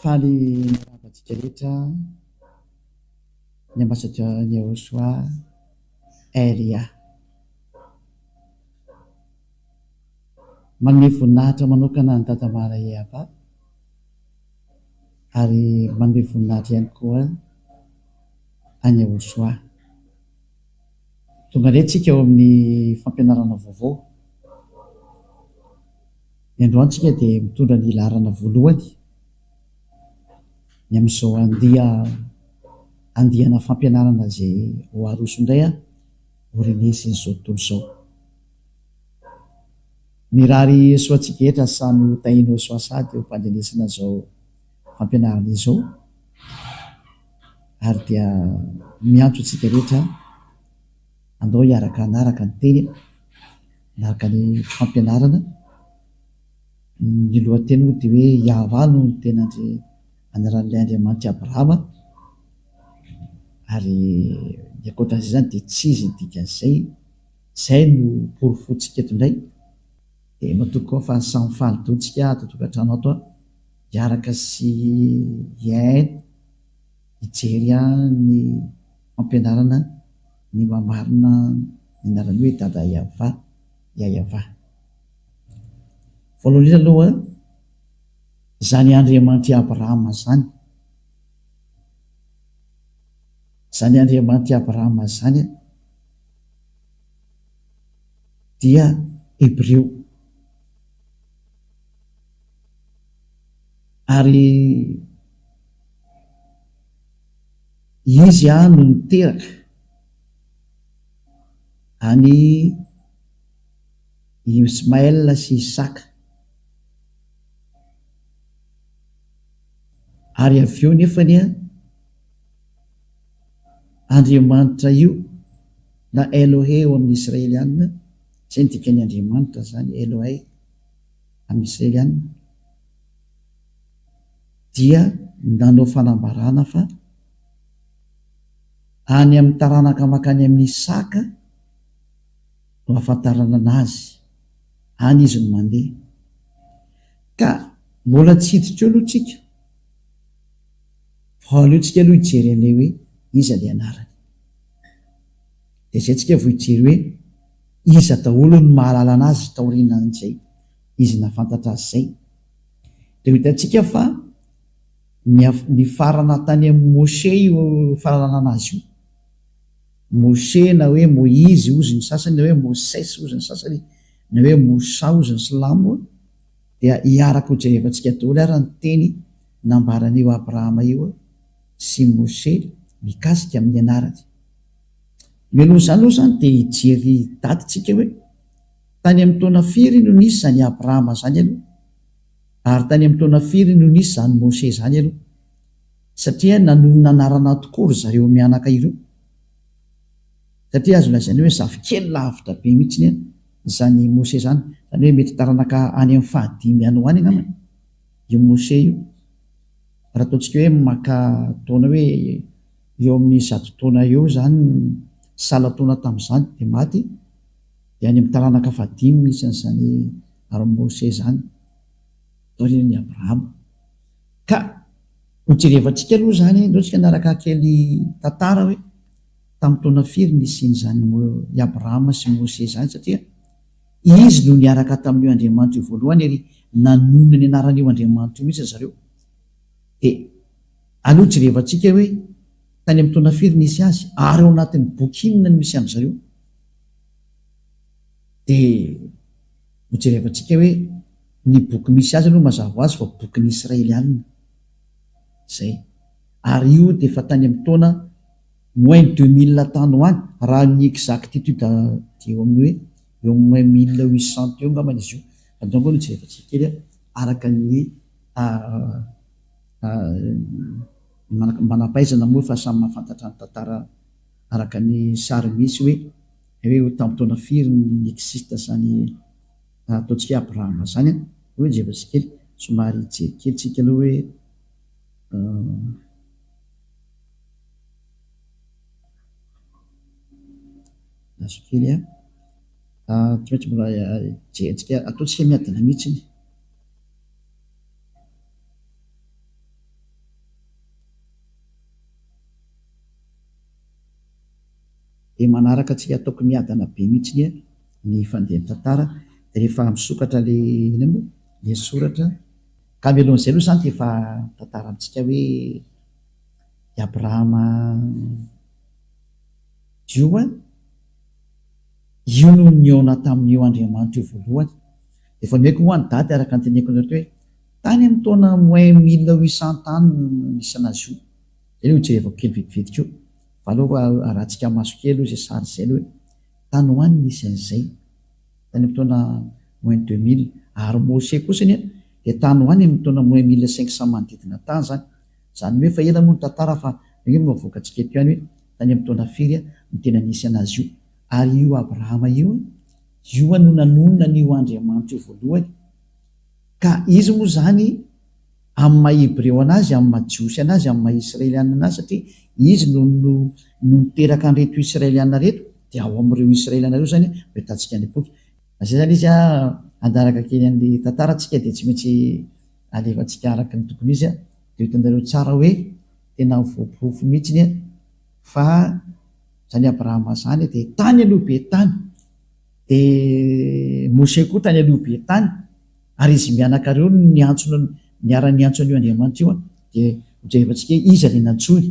Faly rabantsika rehetra ny ambassadeur ny Yahosoa Elia. Manome voninahitra manokana ny Dada Maria Ava ary manome voninahitra ihany koa any Yahosoa. Tonga indray tsika eo amin'ny fampianarana vaovao. Ny androantsika dia mitondra ny laharana voalohany ny amin'izao andihana fampianarana izay ho aroso indray orinasa izao tontolo izao. Mirary soantsika etra samy ho tahiny ho soasady eo am-pandenesana izao fampianarana izao, ary dia miantso antsika rehetra andao hiaraka anaraka ny teny, anaraka ny fampianarana. Ny lohateny moa dia hoe Iahava no ny tenandry anaran'ilay Andriamanitra Abrahama, ary ny ankoatran'izay zany dia tsy izy ny dikan'izay, izay no porofontsika eto indray. Dia matoa koa fa samy falidontsika ato an-tokantrano ato hiaraka sy hiaina hijery ny fampianarana ny mamarina ny anarany hoe Dada Iahava, Iahava. Voalohany indrindra aloha zany Andriamanitra Abrahama zany, zany Andriamanitra Abrahama zany dia Hebreo, ary izy no niteraka any Ismaël sy Isaka, ary avy eo nefany Andriamanitra io na Elohe eo amin'ny Israelianina, izay ny dikany Andriamanitra zany Elohe amin'ny Israelianina, dia nanao fanambarana fa any amin'ny taranaka makany amin'ny Isaka no ahafantarana anazy, any izy no mandeha. Ka mbola tsy hiditra eo aloha tsika, fa aleotsika aloha hijery an'ilay hoe iza ilay anarany. Dia izay tsika vao hijery hoe iza daholo no mahalala anazy taorianan'izay izy nahafantatra azy izay. Dia hitantsika fa ny farana tany amin'ny Moshe io fahalalana anazy io. Moshe na hoe Moizy ozy ny sasany, na hoe Moses ozy ny sasany, na hoe Mosa ozy ny Silamo, dia hiaraka ho jerevantsika daholo ary ny teny nambaran'io Abrahama io sy Moshe mikasika amin'ny anarany. Mialoha izany aloha zany dia hijery datitsika hoe tany amin'ny taona firy no nisy zany Abrahama zany aloha, ary tany amin'ny taona firy no nisy zany Moshe zany aloha, satria nanonona anarana tokoa zareo mianaka ireo. Satria azo lazaina hoe zafikely lavitra be mihitsy zany Moshe zany, zany hoe mety taranaka any amin'ny fahadimy any ho any angambany io Moshe io. Raha ataontsika hoe maka taona hoe eo amin'ny 100 taona eo zany sala taona tamin'izany dia maty, dia any amin'ny taranaka fahadimy misy an'izany ary Moshe zany taorian'ny Abrahama. Ka ho jerevantsika aloha zany, ndaontsika naraka kely tantara hoe tamin'ny taona firy nisian'izany i Abrahama sy Moshe zany, satria izy no niaraka tamin'io Andriamanitra io voalohany, ary nanonona ny anaran'io Andriamanitra io mihitsy zareo. Dia aloha jerevantsika hoe tany amin'ny taona firy nisy azy, ary ao anatin'ny boky inona no misy amin'izareo. Dia ho jerevantsika hoe ny boky misy azy aloha mazava ho azy fa boky ny Israelianina zay, ary io dia efa tany amin'ny taona moins 2000 tany ho any, raha ny exactitude dia eo amin'ny hoe eo moins 1800 eo angambany izy io. Andao koa no jerevantsika kely araka ny manampahaizana moa fa samy mahafantatra ny tantara araka ny sary misy hoe tamin'ny taona firy ny existe zany ataontsika Abrahama zany. Hoe jerevantsika kely somary jery kely tsika aloha hoe azo kely tsy maintsy mbola jerentsika ataontsika miadana mihitsy. dia manaraka tsika ataoko miadana be mihitsy ny fandeha tantara dia rehefa misokatra le soratra ka mialohan'izay aloha zany dia efa tantara amintsika hoe i Abrahama io no niona tamin'io Andriamanitra io voalohany. Efa meko moa ny dady araka ny teneniko nareo hoe tany amin'ny taona moins 1800 nisy anazy io. Zay no jerevako kely vetivetika io. Fa aloha rahantsika maso kely aloha izay sary izay hoe tany hoany nisy an'izay tany amin'ny taona moins 2000 ary Mose kosa dia tany hoany amin'ny taona moins 1500 manodidina tany zany. Zany hoe fa ela moa ny tantara fa hoe mavoaka antsika eto ihany hoe tany amin'ny taona firy no tena nisy anazy io. Ary io Abrahama io no nanonona n'io Andriamanitra io voalohany. Ka izy moa zany amin'ny maha-Hebreo anazy, amin'ny maha-Jiosy anazy, amin'ny maha-Israeliana anazy satria izy no niteraka an'ireto Israeliana reto dia ao amin'ireo Israeliana reo zany retantsika ny boky. Zay zany izy andaraka kely an'le tantara tsika dia tsy maintsy alefantsika araka ny tokony izy dia hitanareo tsara hoe tena voaporofo mihitsy fa zany Abrahama zany dia tany aloha be tany dia Mose koa tany aloha be tany ary izy mianakareo niara-ny antson'io Andriamanitra io dia hojerevantsika iza le nantsony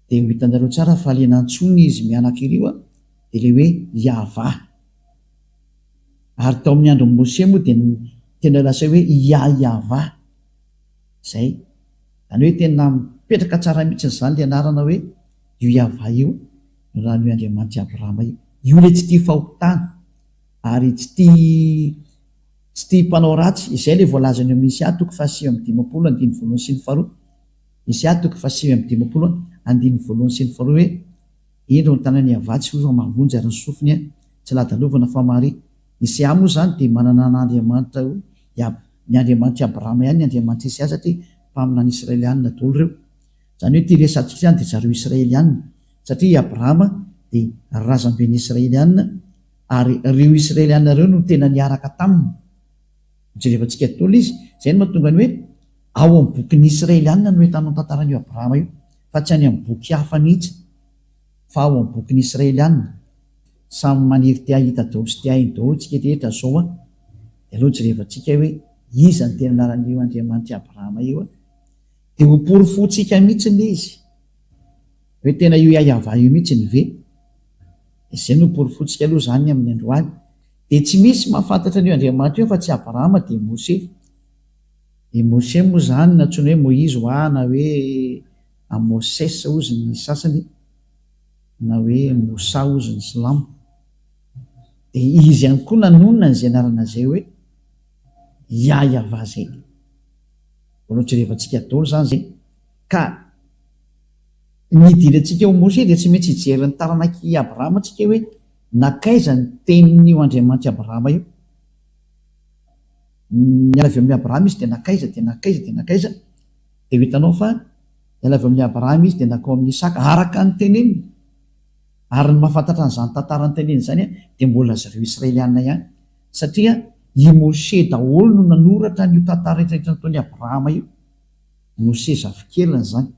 dia hitanareo tsara fa le nantsony izy mianaka ireo dia le hoe Yahva. Ary tao amin'ny andro Mose moa dia tena lasa hoe Yahva zay zany hoe tena mipetraka tsara mihitsy zany le anarana hoe io Yahva io no raha ny Andriamanitra Abrahama io le tsy tia fahotana ary tsy tia mpanao ratsy. Izay le voalazany amin'ny Isia 4:5-12 Isia 4:5-12 hoe indro ny tanany avatsy fa mavonjy ary ny sofiny tsy ladalovana fa mary. Isia moa zany dia manana n'Andriamanitra ny Andriamanitra Abrahama ihany ny Andriamanitra Isia satria mpaminany Israelianina daholo reo. Zany hoe tia resantsika zany dia zareo Israelianina satria Abrahama dia razamben'ny Israelianina ary reo Israelianina reo no tena niaraka taminy. Jerevantsika daholo izy zay no mahatonga ny hoe ao amin'ny bokin'ny Israelianina no hitanao tantaran'io Abrahama io fa tsy any amin'ny boky hafa mihitsy fa ao amin'ny bokin'ny Israelianina. Samy maniry tia hita daholo sy tia hainy daholo tsika rehetra zao dia aloha jerevantsika hoe iza ny tena anaran'io Andriamanitra Abrahama io dia ho porofontsika mihitsy ny izy hoe tena io Yahva io mihitsy ny ve. Izay no porofontsika aloha zany amin'ny androany dia tsy misy mahafantatra n'io Andriamanitra io fa tsy Abrahama dia Mose. Dia Mose moa zany nantsona hoe Moïse ho na hoe Moses ozy ny sasany na hoe Mosa ozy ny silamo. Dia izy ihany koa nanonona n'izay anarana zay hoe Yahva zay. Jerevantsika daholo zany zay ka nidirantsika ho Mose dia tsy maintsy hijery ny taranak'i Abrahama antsika hoe nakaiza ny tenin'io Andriamanitra Abrahama io. Niala avy amin'ny Abrahama izy dia nakaiza dia hitanao fa niala avy amin'ny Abrahama izy dia nakao amin'ny Isaka araka ny teneniny. Ary ny mahafantatra n'izany tantara ny teneniny zany dia mbola zareo Israelianina ihany satria i Mose daholo no nanoratra n'io tantara rehetrarehetra nataon'i Abrahama io. Mose zafikeliny zany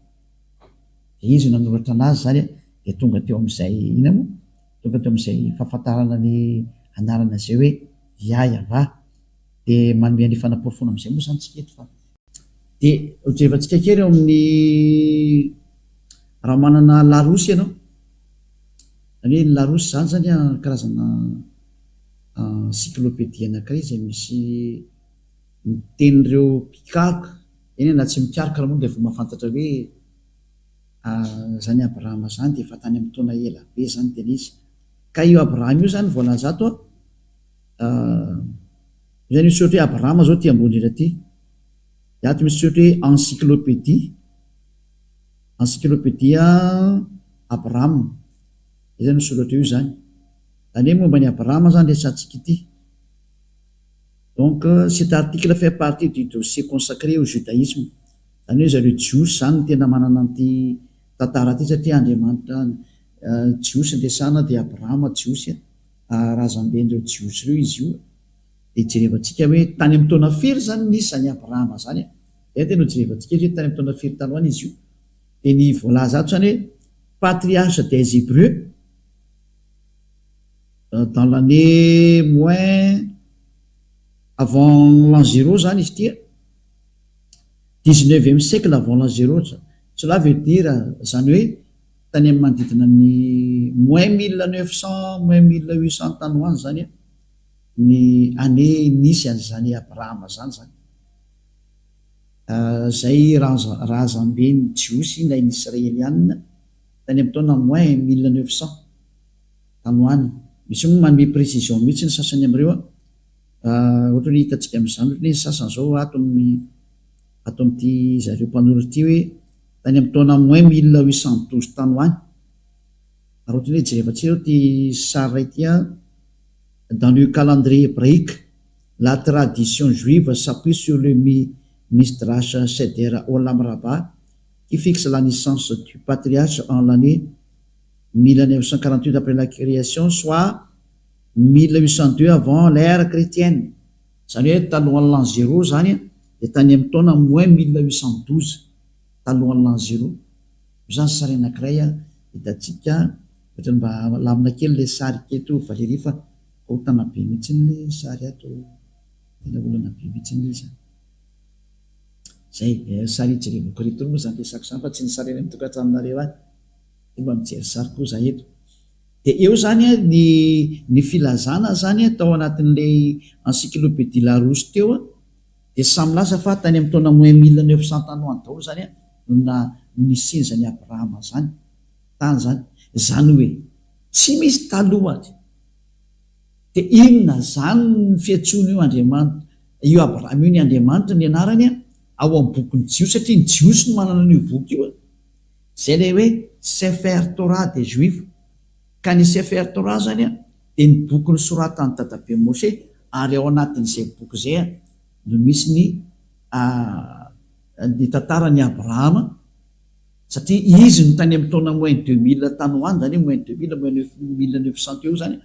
dia izy no nanoratra anazy zany dia tonga teo amin'izay fahafantarana ny anarana zay hoe Yahva dia manome ny fanaporofona amin'izay moa zany tsika eto fa dia jerevantsika kely eo amin'ny raha manana larosy ianao zany hoe ny larosy zany karazana encyclopédie anankiray izay misy mitenin'ireo mpikaroka eny na tsy mikaroka raha moa dia vao mahafantatra hoe zany Abrahama zany dia efa tany amin'ny taona ela be zany tena izy. Ka io Abrahama io zany voalaza ato zany misy ohatra hoe Abrahama zao ty ambony indrindra ty dia ato misy ohatra hoe encyclopédie Abrahama zany misy ohatra io zany zany hoe momba ny Abrahama zany resantsika ity. Donc cet article fait partie du dossier consacré au judaïsme. Zany hoe zareo Jiosy zany no tena manana an'ity tantara ty satria Andriamanitra Jiosy ndesana dia Abrahama Jiosy razamben'ireo Jiosy reo izy io. Dia jerevantsika hoe tany amin'ny taona firy zany nisy zany Abrahama zany dia tena jerevantsika hoe tany amin'ny taona firy taloha izy io. Dia ny voalaza ato zany hoe patriarche des Hébreux dans l'année moins avant l'an 0 zany izy tia 19e siècle avant l'an 0. Cela veut dire zany hoe tany amin'ny manodidina ny moins 1900 moins 1800 tany hoany zany ny année nisy an'zany Abrahama zany zay razamben'ny jiosy na ny israelianina tany amin'ny taona moins 1900 tany hoany. Misy moa manome précision mihitsy ny sasany am'ireo ohatra ny hitantsika amin'izany ohatra ny sasany zao ato amin'ity zareo mpanoratra ity hoe tany amin'ny taona moins 1812 tany hoany. Ary ohatra ny hoe jerevantsika ty sary ity dans le calendrier hébraïque la tradition juive s'appuie sur le Midrash Seder Olam Rabbah qui fixe la naissance du patriarche en l'année 1948 après la création, soit 1802 avant l'ère chrétienne. Zany hoe talohan'ny l'an 0 zany dia tany amin'ny taona moins 1812 talohan'ny l'an 0. Zany sary anankiray hitantsika ohatra mba lamina kely le sary keto Valérie fa hotana be mihitsy le sary ato tena olana be mihitsy izy zay sary jerevako reto moa zany resaka zany fa tsy ny sary eny mitokatranonareo any mba mijery sary koa za eto. Dia eo zany ny filazana zany tao anatin'le encyclopédie Larousse teo dia samy laza fa tany amin'ny taona moins 1900 tany hoany daholo zany no nisinzany Abrahama zany tany zany hoe tsy misy talohany. Dia inona zany ny fiantsoana io Andriamanitra io Abrahama io ny Andriamanitra ny anarany ao amin'ny bokin'ny Jiosy satria ny Jiosy no manana an'io boky io zay le hoe Sefer Torah des Juifs. Ka ny Sefer Torah zany dia ny boky nosoratan'ny dadabe Moshe ary ao anatin'izay boky zay no misy ny tantaran'ny Abrahama satria izy no tany amin'ny taona moins 2000 tany hoany zany moins 2000 moins 1900 eo zany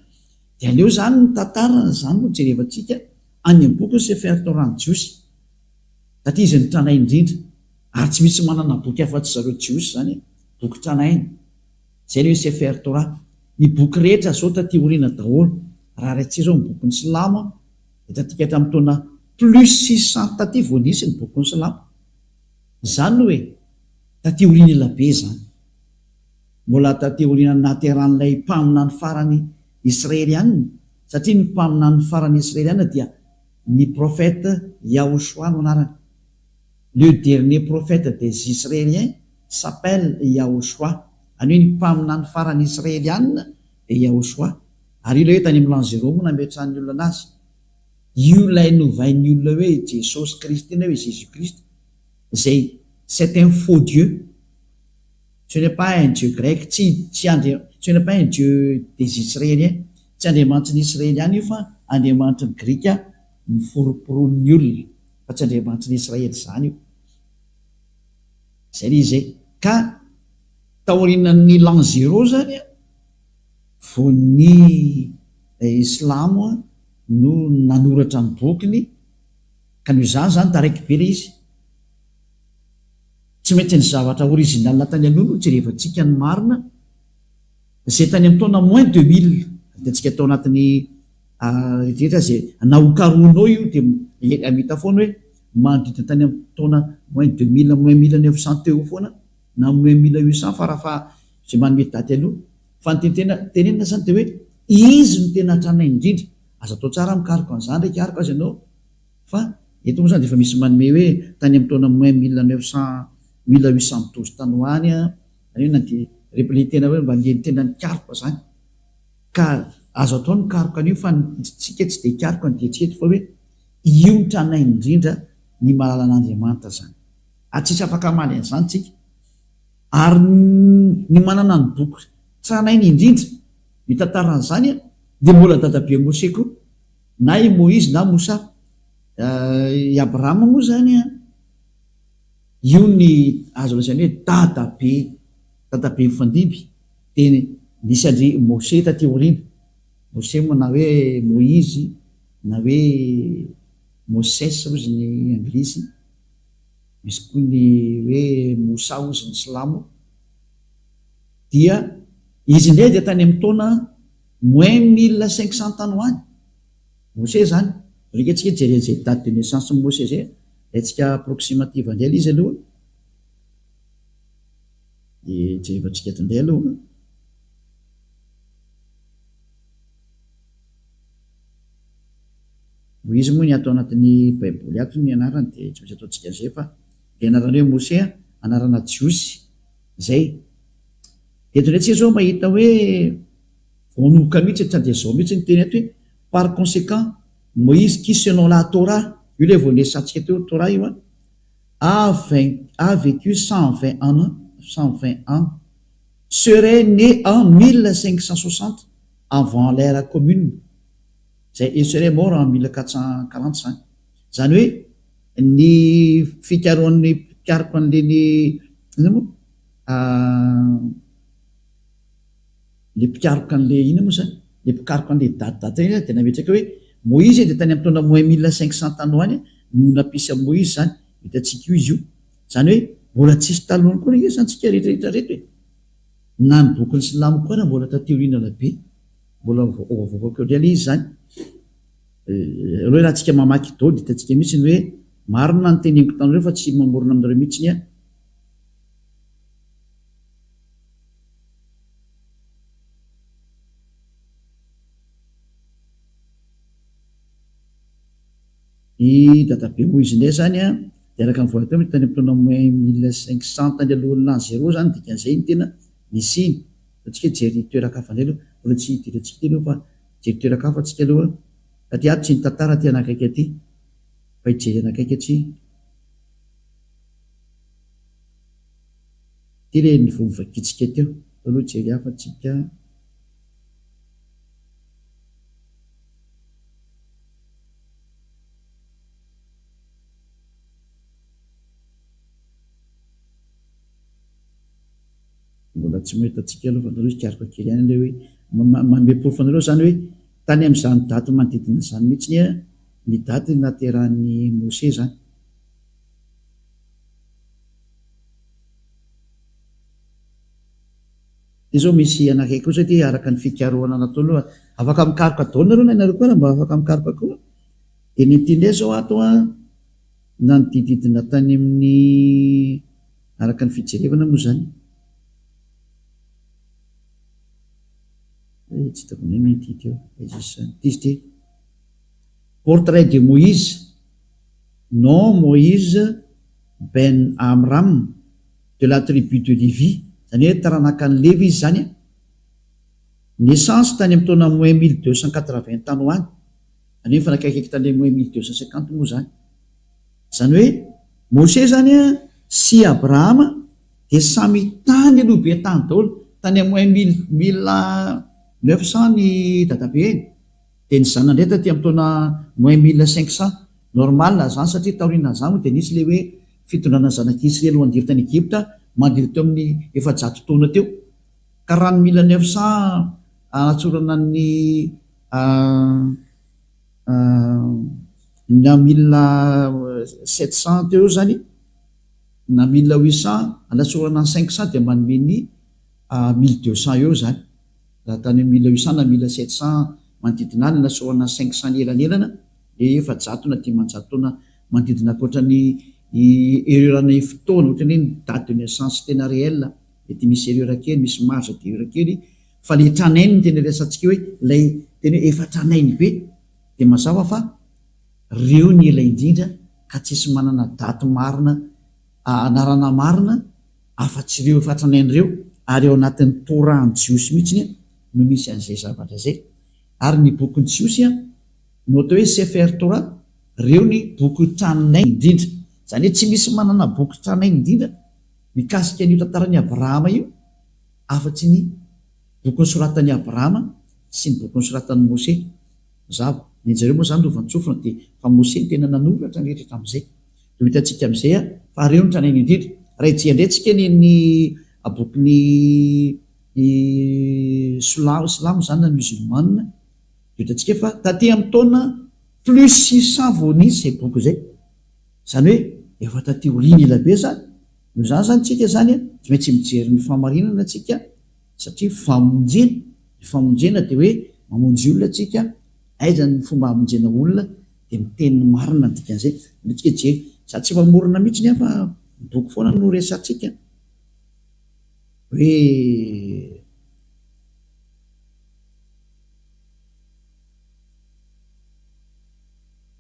dia aleo zany ny tantarana zany no jerevantsika any amin'ny boky Sefer Torah ny Jiosy satria izy ny tranainy indrindra ary tsy misy manana boky afa-tsy zareo Jiosy zany boky tranainy zay le hoe Sefer Torah. Ny boky rehetra zao taty oriana daholo raha raitsy zao ny bokin'ny Silamo hitantsika hatramin'ny taona plus 600 taty vao nisy ny bokin'ny Silamo. Zany hoe taty oriana elabe zany mbola taty oriana nateran'ilay mpaminany farany israelianina satria ny mpaminany farany israelianina dia ny prophète Yahoshua no anarany. Le dernier prophète des Israéliens s'appelle Yahoshua. Any hoe ny mpaminany farany israelianina dia Yahoshua. Ary io le hoe tany amin'ny l'an 0 moa nametrahan'ny olona anazy io lay novain'ny olona hoe Jesosy Kristy na hoe Jésus Christ zay c'est un faux Dieu. Ce n'est pas un Dieu grec, ce n'est pas un Dieu des Israéliens, tsy andriamanitry ny Israeliana io fa andriamanitry ny Grika miforoporonin'ny olona fa tsy andriamanitry ny Israely zany io. Zay izy ka taorinan'ny l'an 0 zany vao ny Islamo no nanoratra ny bokiny ka noho izany zany taraiky be le izy tsy maintsy ny zavatra original tany aloha no jerevantsika ny marina zay tany amin'ny taona moins 2000 hitantsika tao anatin'ny rehetra zay nahokaronao io dia amita foana hoe manodidina tany amin'ny taona moins 2000 moins 1900 teo foana na moins 1800 farafa zay manome daty aloha fa ny tenenina zany dia hoe izy no tena tranainy indrindra. Aza atao tsara mikariko an'izany ndraiky ariko azy ianao fa eto moa zany dia efa misy manome hoe tany amin'ny taona moins 1812 tany hoany na dia repli tena hoe mba lieny tena nikariko zany ka azo atao nikariko an'io fa tsika tsy dia hikariko any dia tsika fa hoe io ny tranainy indrindra ny malalan'Andriamanitra zany tsisy afaka maly an'izany tsika. Ary ny manana ny boky tranainy indrindra mitantaran'izany dia mbola dadabe Moshe koa na i Moïse na Mosa. I Abrahama moa zany io ny azo lazainy hoe dadabe mifandimby dia nisy andry Moshe taty aoriana. Moshe moa na hoe Moïse na hoe Moses ozy ny anglisy, misy koa ny hoe Mosa ozy ny Silamo. Dia izy indray dia tany amin'ny taona moins 1500 tany hoany Mose zany rika tsika jeren'izay date de naissance Mose zay atsika approximative andray izy aloha jerevantsika eto indray aloha izy moa ny atao anatin'ny baiboly ato ny anarany de tsy maintsy ataontsika zay fa de anarany hoe Mose anarana Jiosy zay eto ndray tsika zao mahita hoe voanoka mihitsy tsy de zao mihitsy ny teny ato hoe par conséquent Moïse qui selon la Torah io le voanesantsika teo Torah io a vécu 120 ans serait né en 1560 avant l'ère commune zay il serait mort en 1445 zany hoe ny fikaroan'ny pikaroko an'leny ina moa le pikaroka an'le ina moa zany le pikaroka an'le datidata iny de nametraka hoe Moïse de tany amin'ny taona moins 1500 tany hoany no nampisy amin'ny Moïse zany hitatsika io izy io zany hoe mbola tsisy talohany koa izy zany tsika rehetrarehetra reto hoe na ny bokin'ny Silamo koa raha mbola tateorinana be mbola voavokako indray izy zany raha tsika mamaky dao de hitantsika mihitsy ny hoe marina ny teneniko tanareo fa tsy mamorona aminareo mihitsy ny i databe Moïse indray zany de araka ny voateo tany amin'ny taona moins 1500 tany alohan'ny l'an 0 zany dikan'izay ny tena nisiny atsika jery toerakafa indray aloha mbola tsy hidirantsika ty aloha fa jery toerakafa atsika aloha satria ato tsy ny tantara ty anakaiky aty fa hijery anakaiky atsy ty le nivovakitsika teo aloha jery hafa tsika mbola tsy mahitatsika aloha fa nareo ikariko kely any le hoe manome porofanareo zany hoe tany amin'izany daty manodidina zany mihitsy ny daty naterahan'ny Mose zany ty zao misy anakaiky koa satria araka ny fikaroana natao aloha afaka mikaroka daoly nareo na nareo koa raha mba afaka mikaroka koa de ny ty ndray zao ato na ny dididina tany amin'ny araka ny fijerevana moa zany tsy hitako ny mety teo izy portrait de Moïse non Moïse ben Amram de la tribu de Lévi zany hoe taranaka ny Lévi izy zany naissance tany amin'ny taona moins 1280 tany hoany zany hoe fanakaiky tany moins 1250 moa zany zany hoe Mose zany sy Abrahama de samy tany aloha be tany daholo tany moins 1900 ny databe eny de ny zanany ndray taty amin'ny taona moins 1500 normal zany satria taoriana zany moa de nisy le hoe fitondrana zanak'Israely ho andivy tany Egypta mandrily teo amin'ny 700 taona teo ka raha ny 1900 anatsorana ny na 1700 teo zany na 1800 anatsorana ny 500 de manome ny 1200 eo zany raha tany 1800 na 1700 manodidina any anatsorana 500 ny elanelana de 700 na 500 taona manodidina akoatrany ererana fotoana ohatrany hoe ny date de naissance tena réel mety misy erera kely misy marge de erera kely fa le tranainy ny tena resantsika hoe lay tena hoe efa tranainy be de mazava fa reo ny ela indrindra ka tsisy manana daty marina anarana marina afa-tsy reo efa tranainy reo ary eo anatin'ny Torah ny Jiosy mihitsy no misy an'izay zavatra zay ary ny bokin'ny Jiosy no atao hoe Sefer Torah reo ny boky tranainy indrindra zany hoe tsy misy manana boky tranainy indrindra mikasika an'io tantaran'ny Abrahama io afa-tsy ny boky soratan'ny Abrahama sy ny boky soratan'ny Mose zava ny anjareo moa zany lova nitsofina de fa Mose ny tena nanoratra ny rehetra am'izay de hitantsika am'izay fa reo ny tranainy indrindra raha itsika ndraytsika ny bokin'ny Silamo zany na musulmane de hitantsika fa taty amin'ny taona plus 600 vao nisy zay boky zay zany hoe efa taty oriny ela be zany no zany tsika zany tsy maintsy mijery ny famarinana tsika satria famonjena famonjena dia hoe mamonjy olona tsika, aiza ny fomba hamonjena olona dia miteny marina dikan'izay tsika je sady tsy mamorona mihitsy ny afa boky foana no resantsika hoe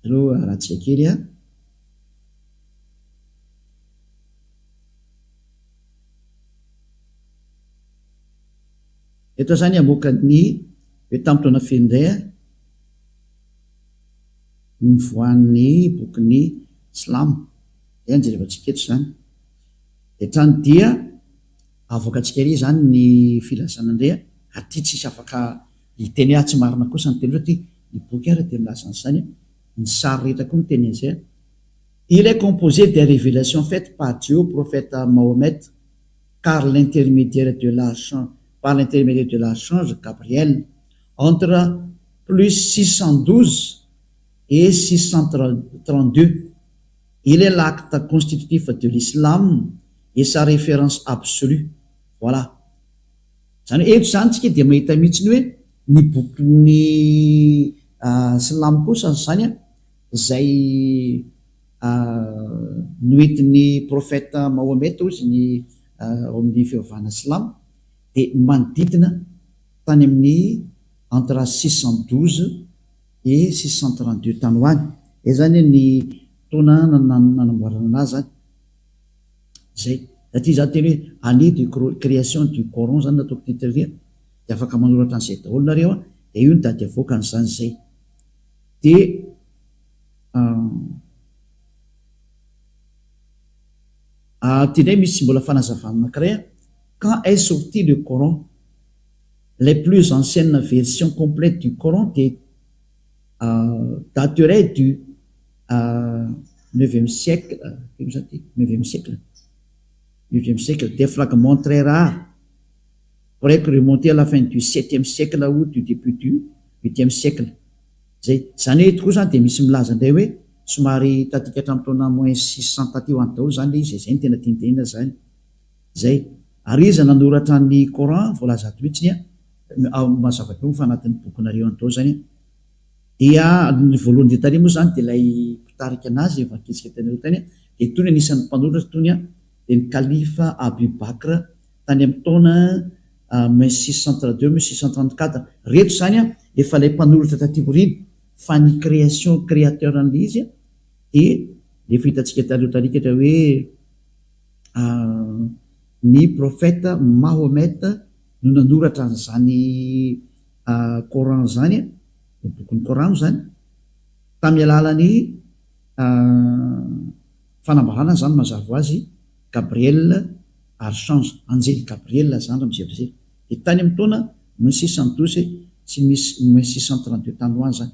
aloha rahantsika kely a eto zany amokany hoe tamin'ny taona fendray nivoan'ny bokyny Silamo zay jerevantsika eto zany etrany dia avoakatsika ery zany ny filazana indray aty tsisy afaka hiteny tsy marina kosa ny teny zao ty ny boky ara dia milaza n'izany ny sary rehetra koa ny teny an'izay. Il est composé des révélations faites par Dieu au prophète Mahomet par l'intermédiaire de l'archange Gabriel entre plus 612 et 632. Il est l'acte constitutif de l'islam et sa référence absolue. Voilà. Zany eto zany tsika dia mahita mihitsiny hoe ny bokyny Silamo kosa zany zay noentin'ny prophète Mahomet ozy ny ao amin'ny fivavahana Silamo dia manodidina tany amin'ny entre 612 et 632 tany hoany. Izay zany ny taona nanamboarana anazy zany zay satria za teny hoe année de création du Coran zany nataoko titreria dia afaka manoratra an'izay daholo nareo dia io ny dady avoaka an'izany zay dia ty ndray misy mbola fanazavana anankiray quand est sorti le Coran, les plus anciennes versions complètes du Coran dateraient du 9e siècle, 9e siècle. Des fragments très rares pourraient remonter à la fin du 7e siècle ou du début du 8e siècle. Zany hoe tokoa zany dia misy milaza indray hoe somary tatika hatramin'ny taona moins 600 taty ho any daholo zany le izy zay ny tena tiantenina zany zay. Ary izy nanoratra ny Coran voalaza ato mihitsiny mazava-peo fa anatin'ny bokinareo any daholo zany dia ny voalohany dia tary moa zany dia ilay mpitarika anazy evankelisika tanareo tany dia tony anisan'ny mpanoratra tony dia ny kalifa Abu Bakr tany amin'ny taona 1632-1634 reto zany efa ilay mpanoratra taty-boriny fa ny créateur an'ilay izy dia efa hitantsika tareo tarikatra hoe ny prophète Mahomet no nanoratra an'izany Coran zany ny bokin'ny Coran zany tamin'ny alalany fanambarana zany mazava azy Gabriel archange anjely Gabriel zany raha mijery dia tany amin'ny taona 1612 sy 1632 tany hoany zany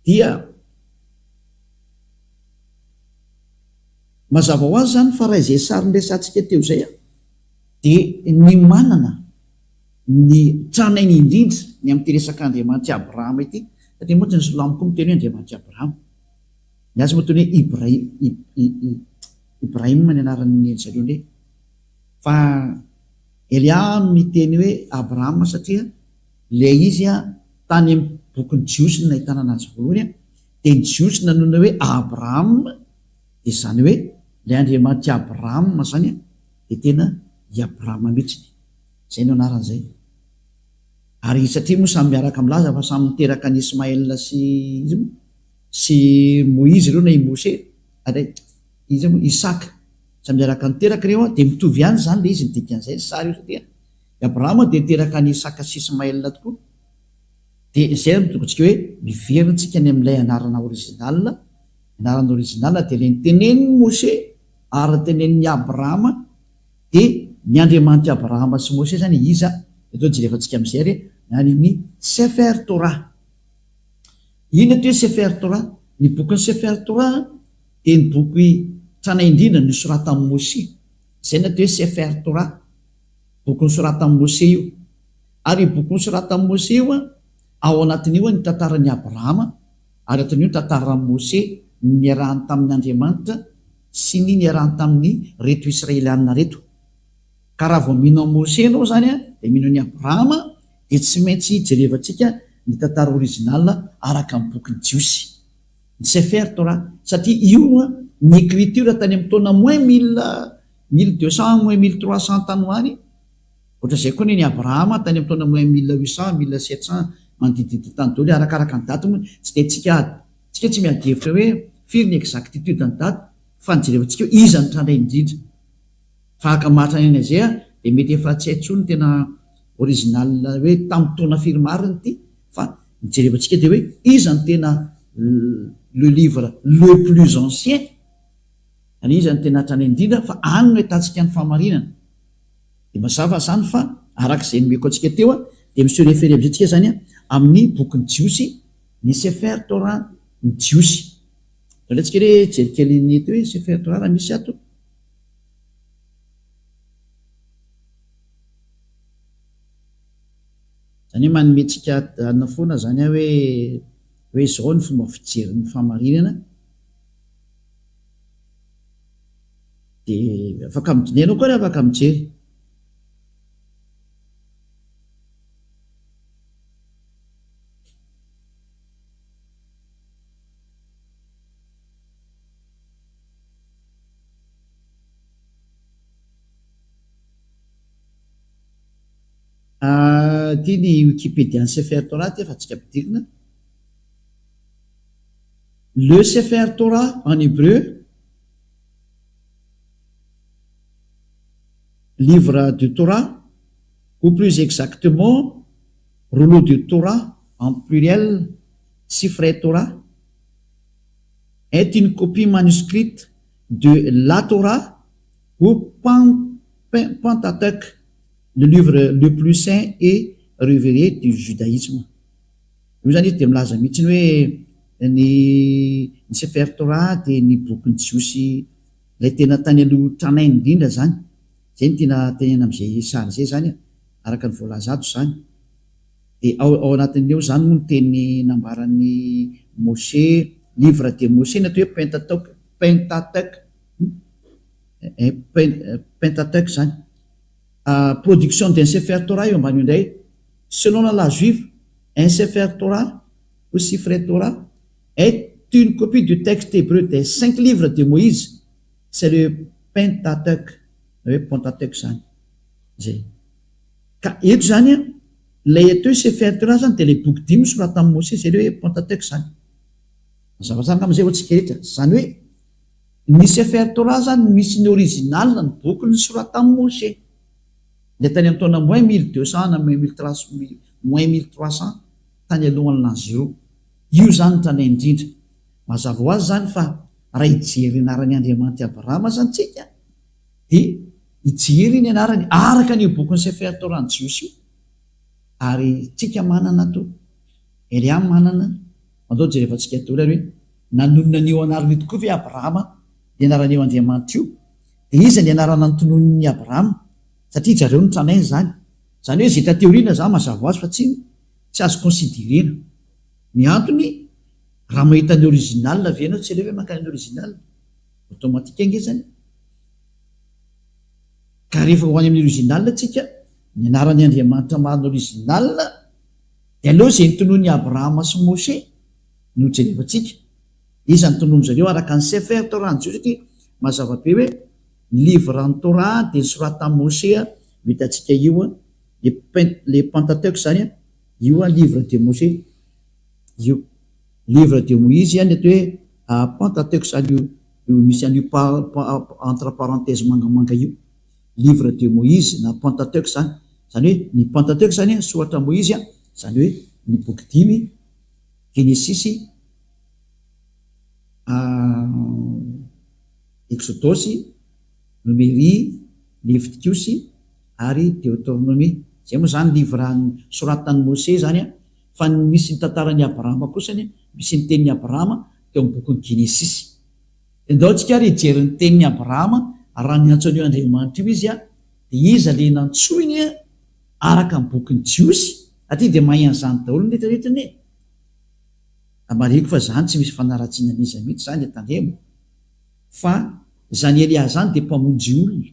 dia mazava ho azy zany fa raha izay sary nresantsika teo zay dia ny manana ny tranainy indrindra ny amin'ity resaka Andriamanitra Abrahama ity satria moa ny Silamo koa miteny hoe Andriamanitra Abrahama ny azy moa teny hoe Ibrahima ny anaran'ny zareo ndray fa Elia miteny hoe Abrahama satria ilay izy tany amin'ny bokin'ny Jiosy no nahitana anazy voalohany dia ny Jiosy nanona hoe Abrahama dia zany hoe ilay Andriamanitra Abrahama zany dia tena i Abrahama mihitsy zay no anaran'izay. Ary satria moa samy miaraka milaza fa samy miteraka ny Ismaël sy Moïse ireo na i Mose izy Isaka samy miaraka niteraka ireo dia mitovy ihany zany le izy ny dikan'izay sary io satria i Abrahama dia niteraka ny Isaka sy Ismaël tokoa dia izay mitokontsika hoe miverintsika ny amin'ilay anarana original dia ilay nitenen'ny Mose ary tenen'ny Abrahama dia ny Andriamanitra Abrahama sy Mose zany iza eto jerevantsika amin'izay ary ny Sefer Torah. Ino atao hoe Sefer Torah? Ny bokin'ny Sefer Torah dia ny boky tranaindrindra ny soratan'i Mose zay natao hoe Sefer Torah boky soratan'i Mose io ary boky soratan'i Mose io ao anatin'io ny tantaran'ny Abrahama ary atin'io tantaran'i Mose niarahany tamin'ny Andriamanitra sy ny niarahany tamin'ny reto Israelianina reto ka raha vao mino Mose anao zany dia mino ny Abrahama dia tsy maintsy jerevantsika ny tantara original araka amin'ny bokyny jiosy ny Sefer Torah satria io ny écriture tany amin'ny taona moins 1200 moins 1300 tany hoany ohatra zay koa ny Abrahama tany amin'ny taona moins 1800 1700 manodididid tany daholo arakaraka ny daty moa tsy dia tsika tsy miadihevitra hoe firy ny exactitude ny daty fa ny jerevantsika hoe iza ny trandray indrindra fa aka mahatra ny zay dia mety efa tsy haintsony tena original hoe tamin'ny taona firy mariny ity fa ny jerevantsika dia hoe iza ny tena le livre le plus ancien any iza ny tena trandray indrindra fa any no hitantsika ny fahamarinana dia mazava zany fa arak'izay nomeko antsika teo dia misy référé amizantsika zany amin'ny bokyny jiosy ny Sefer Torah ny jiosy alantsika hoe jerikely ny eto hoe Sefer Torah raha misy ato zany hoe manometsika ana foana zany hoe zao ny fomba fijerin'ny fahamarinana dia afaka midinenao koa ry afaka mijery ty ny Wikipédia ny Sefer Torah ty efa tsika ampidirina le Sefer Torah en hébreu livre de Torah ou plus exactement rouleau de Torah en pluriel Sifrei Torah est une copie manuscrite de la Torah ou Pentateuch, le livre le plus saint et révéré du judaïsme. Io zany dia milaza mihitsy hoe ny Sefer Torah dia ny bokyny jiosy ilay tena tany aloha tranainy indrindra zany zay ny tena tenena am'izay sary zay zany araka ny voalaza ato zany dia ao anatin'eo zany moa ny teny nambaran'ny Moshe livre de Moshe na atao hoe Pentateuch zany production d'un Sefer Torah eo ambany indray selon la loi juive un Sefer Torah ou Sifrei Torah est une copie du texte hébreu des 5 livres de Moïse c'est le Pentateuch zany zay ka eto zany lay atao Sefer Torah zany dia lay boky 5 sorata amin'ny Moshe zay hoe Pentateuch zany zava-tsanga am'izay ohatsika rehetra zany hoe ny Sefer Torah zany misy ny original ny boky ny sorata amin'ny Moshe dia tany amin'ny taona moins 1200 na moins 1300 tany alohan'ny l'an 0 io zany tranainy indrindra mazava ho azy zany fa raha ijery anarany Andriamanitra Abrahama zany tsika dia ijery ny anarany araka ny bokyny Sefer Torah ny jiosy io ary tsika manana to Eliam manana mandao jerevantsika tola hoe nanonona an'io anarany tokoa ve Abrahama dia anaran'io Andriamanitra io dia iza ny anarana nytonon'ny Abrahama satria zareo ny tranainy zany zany hoe zay tateoriana zany mazava ho azy fa tsy azo considérena ny antony raha mahita ny original ve ianao tsy aleo hoe makany ny original automatika nge zany ka rehefa ho any amin'ny original tsika ny anarany Andriamanitra marina original dia aloha zay nytonon'ny Abrahama sy Moshe no jerevantsika iza ny tonono zareo araka ny Sefer Torah ny jiosy satria mazava be hoe livre ny Torah dia sorata Moshe vitantsika io le Pentateuch zany io livre de Moshe io livre de Moïse any atao hoe Pentateuch zany io misy an'io entre parenthèse mangamanga io livre de Moïse na Pentateuch zany hoe ny Pentateuch zany soratra Moïse zany hoe ny boky 5 Genesis Exodus Numérie Leviticus ary Deutéronomie zay moa zany livre soratany Moshe zany fa misy ny tantaran'ny Abrahama kosany misy ny tenin'ny Abrahama teo amin'ny bokyny Genesis ndao tsika ary hijery ny tenin'ny Abrahama raha ny antsoan'io Andriamanitra io izy dia iza le nantsoiny araka ny bokyny jiosy atria dia mahay an'izany daholo ny rehetrarehetrany amariko fa zany tsy misy fanaratsiana an'iza mihitsy zany tandremo fa zany Elia zany dia mpamonjy olona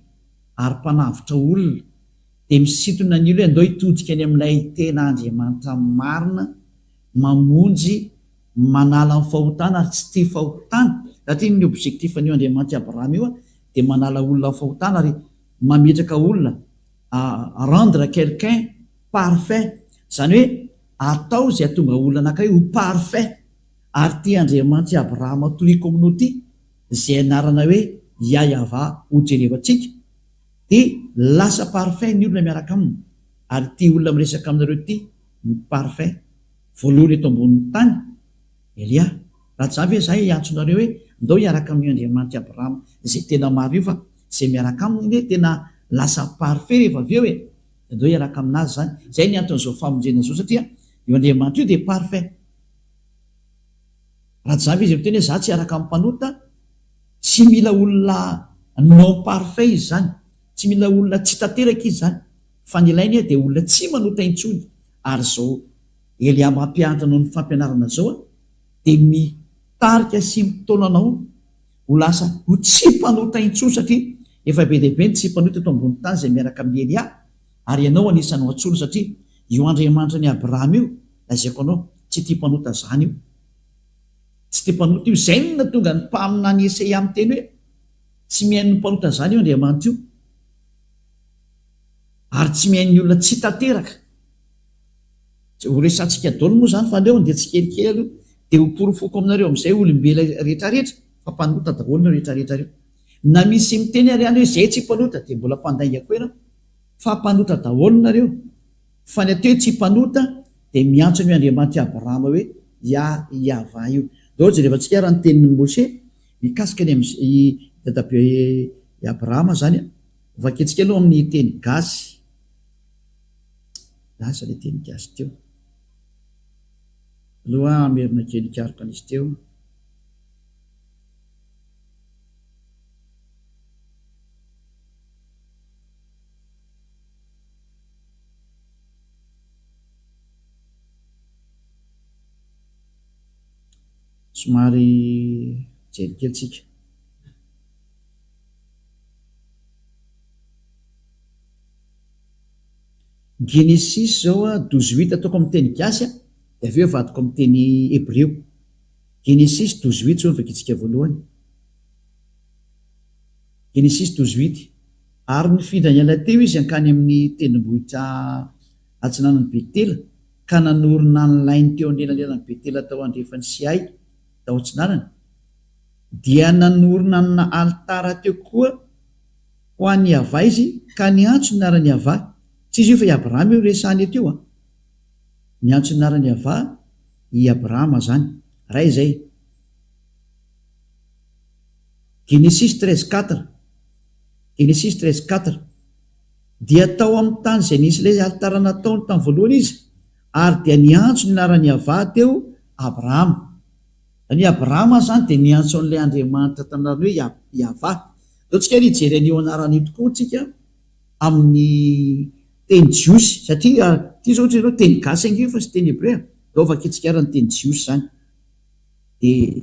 ary mpanavitra olona dia misintona ny olo hoe andao hitodika any amin'ilay tena Andriamanitra marina, mamonjy, manala ny fahotana ary tsy tia fahotana, satria ny objectif-n'io Andriamanitra Abrahama io dia manala olona fahotana ary mametraka olona rendre quelqu'un parfait, zany hoe atao zay atonga olona anankiray ho parfait. Ary tia Andriamanitra Abrahama toy communauté zay anarana hoe Yahva ho jerevantsika, dia lasa parfait ny olona miaraka aminy. Ary tia olona miresaka aminareo ty ny parfait voalohany eto ambonin'ny tany Elia. Raha tsy zavy zahay hiantsonareo hoe andao hiaraka amin'ny Andriamanitra Abrahama zay tena maro io, fa zay miaraka aminy hoe tena lasa parfait rehefa avy eo hoe andao hiaraka aminazy zany. Zay ny anton'izao famonjena zao, satria io Andriamanitra io dia parfait. Raha tsy zavy izy miteny hoe za tsy hiaraka amin'ny mpanota, tsy mila olona non parfait izy zany, tsy mila olona tsy tanteraka izy zany, fa ny ilainy dia olona tsy manota intsony. Ary zao Elia mampianatra noho ny fampianarana zao dia mitarika sy mitonanao ho lasa ho tsy mpanota intsony, satria efa be dehibe ny tsy mpanota eto ambony tany zay miaraka amin'ny Elia. Ary ianao anisany hoatsolo, satria io Andriamanitra ny Abrahama io lazaiko anao tsy tia mpanota zany io, tsy tia mpanota io. Zay no natonga ny mpamina ny Esaia amin'ny teny hoe tsy mihaino ny mpanota zany io Andriamanitra io, ary tsy mihaino ny olona tsy tanteraka. Ho resantsika daholo moa zany fa leo dia tsy kelikely aloha dia ho porofoko aminareo amin'izay olombela rehetrarehetra, fa mpanota daholo na rehetrarehetra reo. Na misy miteny ary any hoe zay tsy mpanota dia mbola mpandainga koa ianao, fa mpanota daholo nareo. Fa ny ateo tsy mpanota dia miantso ny Andriamanitra Abrahama hoe Yahva io. Daholo jerevantsika raha ny tenin'ny Moshe mikasika ny dadabe Abrahama zany, vaketsika aloha amin'ny teny gasy, lasa ilay teny gasy teo aloha amerina kely karoka an'izy teo. Somary jelikelytsika. Genesis zao 18 ataoko amin'ny teny gasy, dia avy eo vadiko amin'ny teny hébreu. Genesis 18 zao vakitsika voalohany. Genesis 18. Ary nifindra ny ala teo izy ankany amin'ny tendrombohitra atsinanan'ny Betela, ka nanorina ny lainy teo anelanelan'ny Betela tao andrefany Sihay tao atsinanany, dia nanorina na altara teo koa ho an'ny Yahva izy, ka niantso ny anarany Yahva. Tsy izy io fa i Abrahama io resahany teo niantso ny anarany Yahva i Abrahama zany. Ray zay. Genesis 13:4. Genesis 13:4. Dia tao amin'ny tany izay nisy ilay altara nataony tamin'ny voalohany izy, ary dia niantso ny anarany Yahva teo Abrahama. Ny Abrahama zany dia niantso an'ilay Andriamanitra tanarany hoe Yahva. Dao tsika ry jery an'io anarany tokoa tsika amin'ny teny jiosy, satria ty zao ohatry ianao teny gasy ange fa sy teny hébreu. Dao vakitsika ary ny teny jiosy zany, dia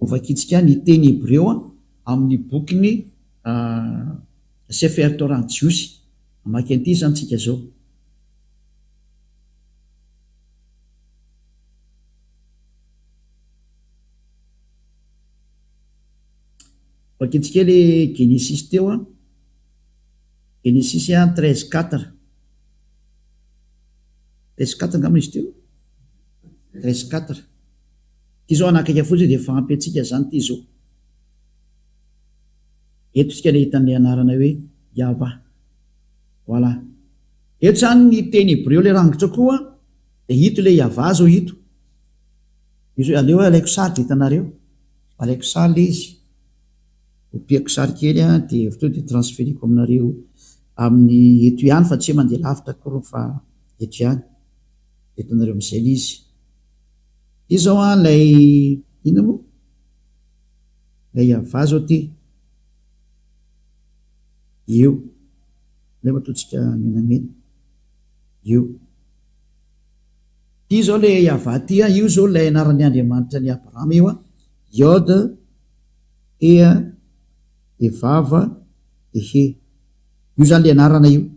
vakitsika ny teny hébreu amin'ny bokiny Sefer Torah jiosy. Amaky an'ity zany tsika zao. Vakitsika le Genesis teo Genesis 13:4. 13:4 angamba izy teo. 13:4. Ty zao anakaiky fotsiny dia efa ampy antsika zany ty zao. Eto tsika le hitan'ny anarana hoe Yahva. Voilà. Eto zany ny teny hébreu le rangitra koa dia hito le Yahva zao hito. Izy aleo alaiko sary dia hitanareo. Alaiko sary le izy. Opiako sary kely dia avy teo dia transferiko aminareo amin'ny eto ihany, fa tsy mandeha lavitra koa fa eto ihany. Hitanareo amin'izay le izy. Izy zao ilay inona moa? Ilay Yahva zao ty. Io. Ilay matotsika menamena. Io. Ty zao le Yahva ty, io zao ilay anaran'ny Andriamanitra ny Abrahama io Yod Ea Evava Ehe. Io zany le anarana io.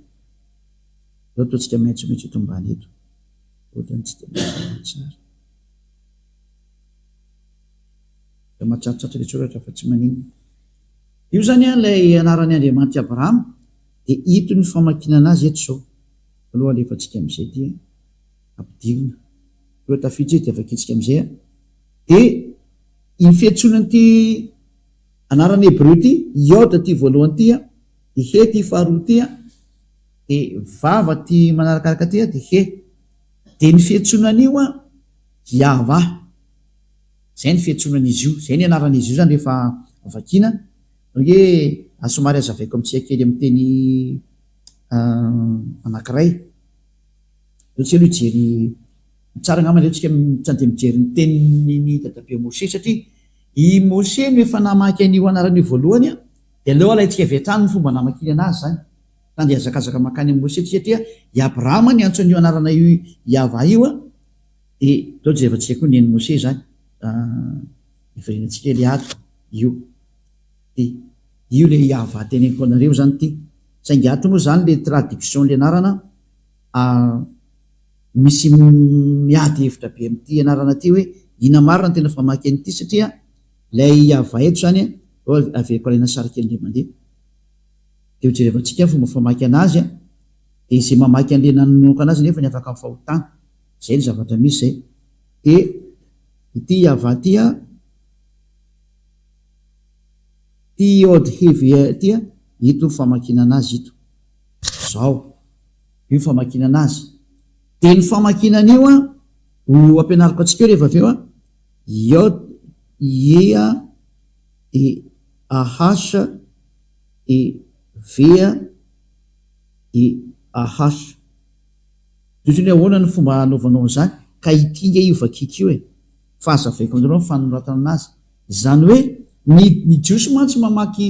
ataontsika maitsomaitso eto ambany eto ohatrany tsy de tsara da matsatsotsatra le tsoratra fa tsy manino io zany a lay anarany Andriamanitra Abrahama de ito ny famakinana azy eto zao aloha alefatsika am'izay ty ampidirina eo tafiditra de avakitsika am'izay de iny fiantsonany ty anarany Hebreo ty Iôda ty voalohany ty de he ty faharoa ty de vava ty manarakaraka ty de he de ny fiantsonany io Yahva zay ny fiantsonan'izy io zay ny anaran'izy io zany rehefa vakina hoe asomary azavaiko amitsika kely amin'ny teny anankiray ohatsy aloha ijery tsara angamba tsika tsade mijery ny teniny dadabe Mose satria i Mose no efa namaky an'io anarany voalohany de aleo alaitsika avy hatrany ny fomba namakiny anazy zany tande azakazaka makany amin'ny Mose satria i Abrahama ny antson'io anarana io Yahva io de dao jerevantsika koa neny Mose zany iverenantsika le ato io de io le Yahva teneniko anareo zany ty saingy ato moa zany le traduction le anarana misy miady hevitra be am'ty anarana ty hoe ina marina tena famaky an'ity satria lay Yahva eto zany aveko alaina sary kely nde mandeha de hojerevantsika fomba famaky anazy de izay mamaky an'le nanomboka anazy nefa ny afaka mifahotana zay ny zavatra misy zay de ity Yahva tya ty Iôdy hevy tya ito famakina anazy ito zao io famakina anazy de ny famakinan'io ho ampianariko atsika eo rehefa aveo Iôdy Ia e Ahasa e Vea e Ahasa totriny ahoana ny fomba anaovanao zany ka itinga io vakiky io fa azavaiko aminareo ny fanoratana anazy zany hoe ny jiosy mantsy mamaky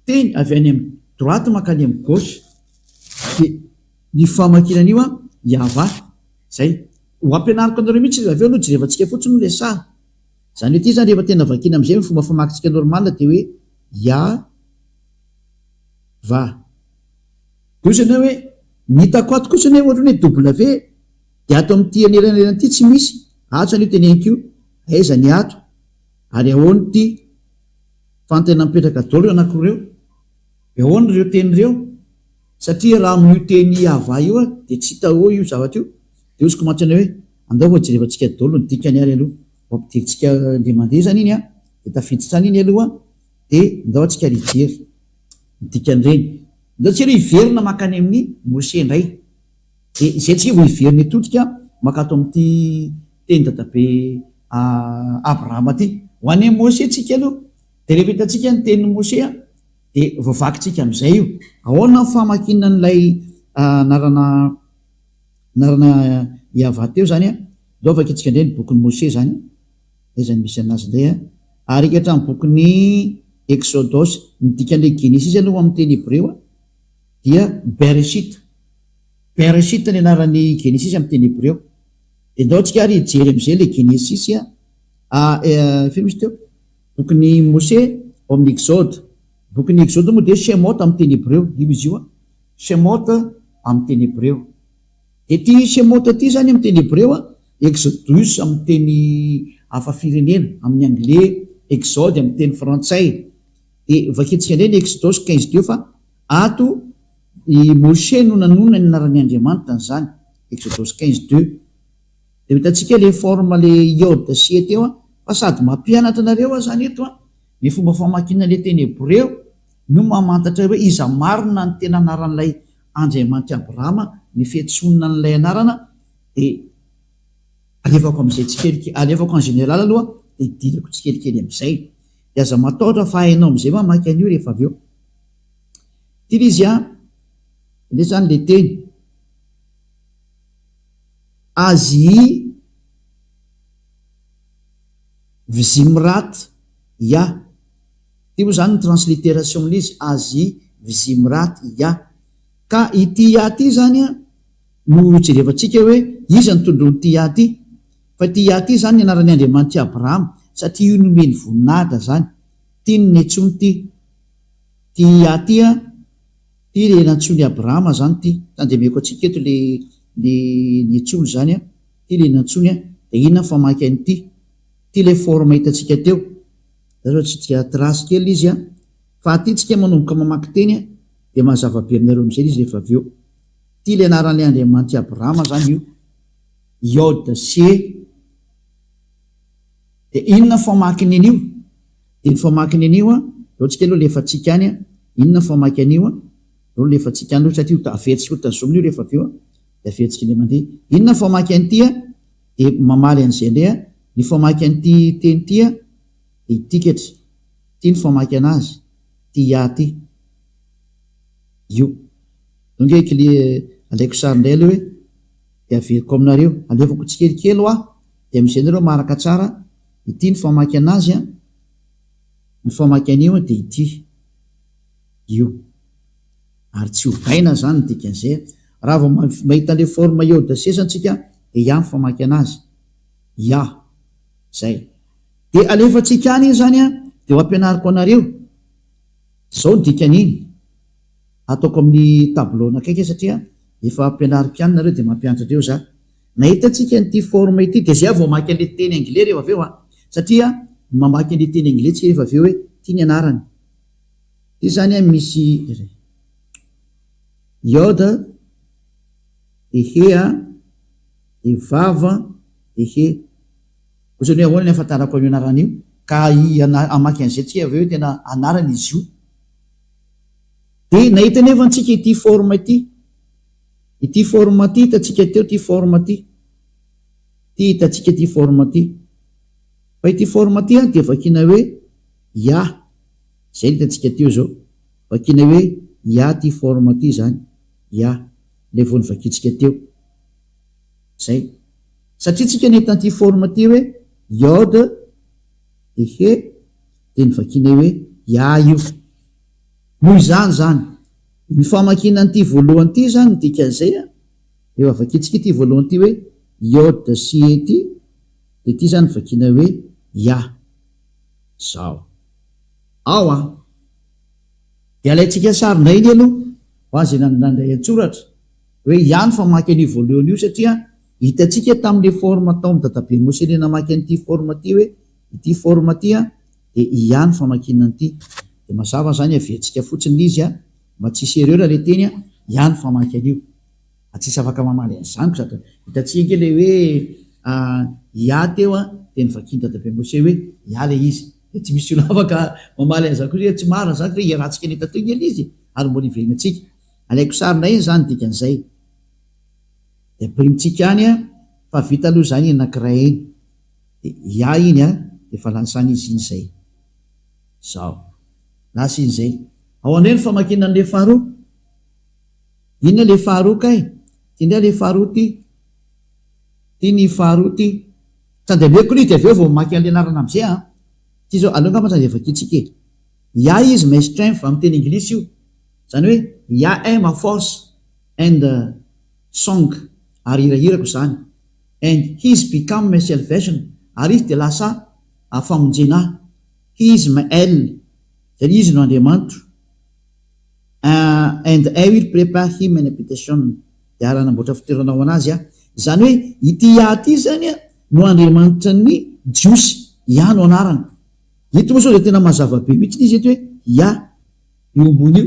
teny avy any amin'ny droite makany amin'ny gauche de ny famakinan'io Yahva zay ho ampianariko anareo mihitsy avy eo aloha jerevantsika fotsiny le sary zany hoe ty zany rehefa tena vakina am'izay ny fomba famakitsika normal de hoe Yahva kosany hoe nitako ato kosany ohatrany hoe W de ato amin'ty anelanelany ty tsy misy atsany io teneniko io aiza ny ato ary ahoany ty fantena mipetraka dolo io anakireo ahoany reo teny reo satria raha amin'io teny Yahva io de tsy hita io zavatra io de osiko mantsana hoe andao fa jerevantsika dolo ny dikany ary aloha ampidiritsika nde mandeha zany iny de tafiditsany iny aloha de ndao atsika rijery dikan'ireny ndao tsika aloha iverina makany amin'ny Mose indray de zay tsika vo iverina etotika makato amin'ty teny dadabe Abrahama ty ho any Mose tsika aloha de rehefa hitatsika ny teny Mose de voavakitsika am'izay io ahoana famakina n'lay narana Yahva teo zany ndao vakitsika indray ny bokin'ny Mose zany zany misy anazy ndray ary ikatra ny bokin'ny Exodus ny dikan'le Genesis aloha amin'ny teny Hebreo dia Bereshit ny anaran'ny Genesis amin'ny teny Hebreo de ndao tsika ary ijery am'izay le Genesis fino misy teo bokin'ny Mose ao amin'ny Exode bokin'ny Exode moa de Shemot amin'ny teny Hebreo io izy io Shemot amin'ny teny Hebreo de ty Shemot ty zany amin'ny teny Hebreo Exodus amin'ny teny hafa firenena amin'ny anglais Exode amin'ny teny frantsay de vakitsika indray ny Exodus 15:2 fa ato i Mose no nanona ny anaran'ny Andriamanitra zany Exodus 15:2 de hitatsika le forme le Iôda sy teo fa sady mampianatra anareo zany eto ny fomba famakina le teny Hebreo no mamantatra hoe iza marina ny tena anaran'ilay Andriamanitra Abrahama ny fiantsonana n'ilay anarana de alefako am'izay tsikelikely alefako en général aloha de idirako tsikelikely am'izay de aza mataotra fa hainao am'izay mamaky an'io rehefa avy eo tily izy le zany le teny Azy Vizimrat ya ty moa zany ny transliteration amin'izy Azy Vizimrat ya ka ity ya ty zany no jerevantsika hoe iza ny tondrony ty ya ty fa ty ya ty zany ny anaran'ny Andriamanitra Abrahama satria io nomeny voninahitra zany ty ny netsony ty ya ty ty le nantsony Abrahama zany ty tandemeko atsika eto ny tsolo zany a ty le nantsony a de inona famaky an'ity ty le forme hitantsika teo zao tsika trasy kely izy a fa ty tsika manomboka mamaky teny a de mahazava-be aminareo amizay izy rehefa avy eo ty le anaran'le Andriamanitra Abrahama zany io Yod C de inona famakiny an'io de ny famakiny an'io a eo tsika aloha lefa tsika any a inona famaky an'io a eo lefa tsika any satria averitsika tazomina io rehefa avy eo a de averitsika le mandeha inona famaky an'ity a de mamaly an'izay ndray a ny famaky an'ity teny ty a de itikatra ty ny famaky anazy ty ty io donc alaiko sary ndray aloha hoe de averiko aminareo alevako tsikelikely ho de amizay nareo maraka tsara ity ny famaky anazy a ny famaky an'io a de ity io ary tsy hovaina zany dikan'izay raha vao mahita le forme Yod C santsika de ny famaky anazy zay de alefatsika any iny zany a de ho ampianariko anareo zao ny dikan'iny ataoko amin'ny tableau nakaiky satria efa ampianariko any nareo de mampianatra andreo za nahitatsika nyty forme ity de zay vao mamaky an'le teny anglais rehefa avy eo a satria mamaky an'le teny anglais tsika rehefa avy eo hoe ty ny anarany ty zany a misy Yod de he a de vava de he ozany hoe ahoana ny afantarako an'io anarany io ka amaky an'izay tsika avy eo tena anarany izy io de nahita nefa antsika ity forme ity forme ty hitatsika teo ty forme ty hitatsika ty forme ty fa ity forme ty a de vakina hoe zay hitatsika teo zao vakina hoe ty forme ty zany le vao nyvakitsika teo zay satria tsika nahita ty forme ty hoe Yod de he de ny vakina hoe io noho izany zany ny famakina an'ity voalohany ty zany dikan'izay a efa vakitsika ity voalohany ty hoe Yod C ty de ty zany vakina hoe zao ao de alaitsika sarindray iny aloha ho azy nandray antsoratra hoe ny famaky an'io voalohany io satria hitatsika tamin'le forme tao amin'ny dadabe Mose le namaky an'ity forme ty hoe ity forme ty a de ny famakina an'ity de mazava zany averitsika fotsiny izy a mba tsisy erreur le teny a ny famaky an'io atsisy afaka mamaly an'izany sady hitatsika le hoe teo a de ny vakiny dadabe Mose hoe le izy de tsy misy olo afaka mamaly an'izany koa tsy marina zany hoe iarahantsika ny tateo ely izy ary mbola ivelina atsika alaiko sarindray iny zany dikan'izay de primitsika any a fa vita aloha zany anakiray iny de iny a de fa lansany izy iny zay zao lasa iny zay ao andray ny famakina an'le faharoa inona le faharoa kay ty ndray le faharoa ty ny faharoa ty tandemeko ly de avy eo vao mamaky an'le anarana amizay ty zao aloha ngamba zany de vakitsika izy my strength amin'ny teny anglisy io zany hoe am a force and song ary hirahirako zany and he's become my salvation ary izy de lasa famonjena he is my el zany izy no Andriamanitro and I will prepare him an habitation de aranamboatra fitoerana ho anazy zany hoe ity ty zany no Andriamanitra ny jiosy no anarany ito moa sao de tena mazava-be mihitsy izy eto hoe io ambony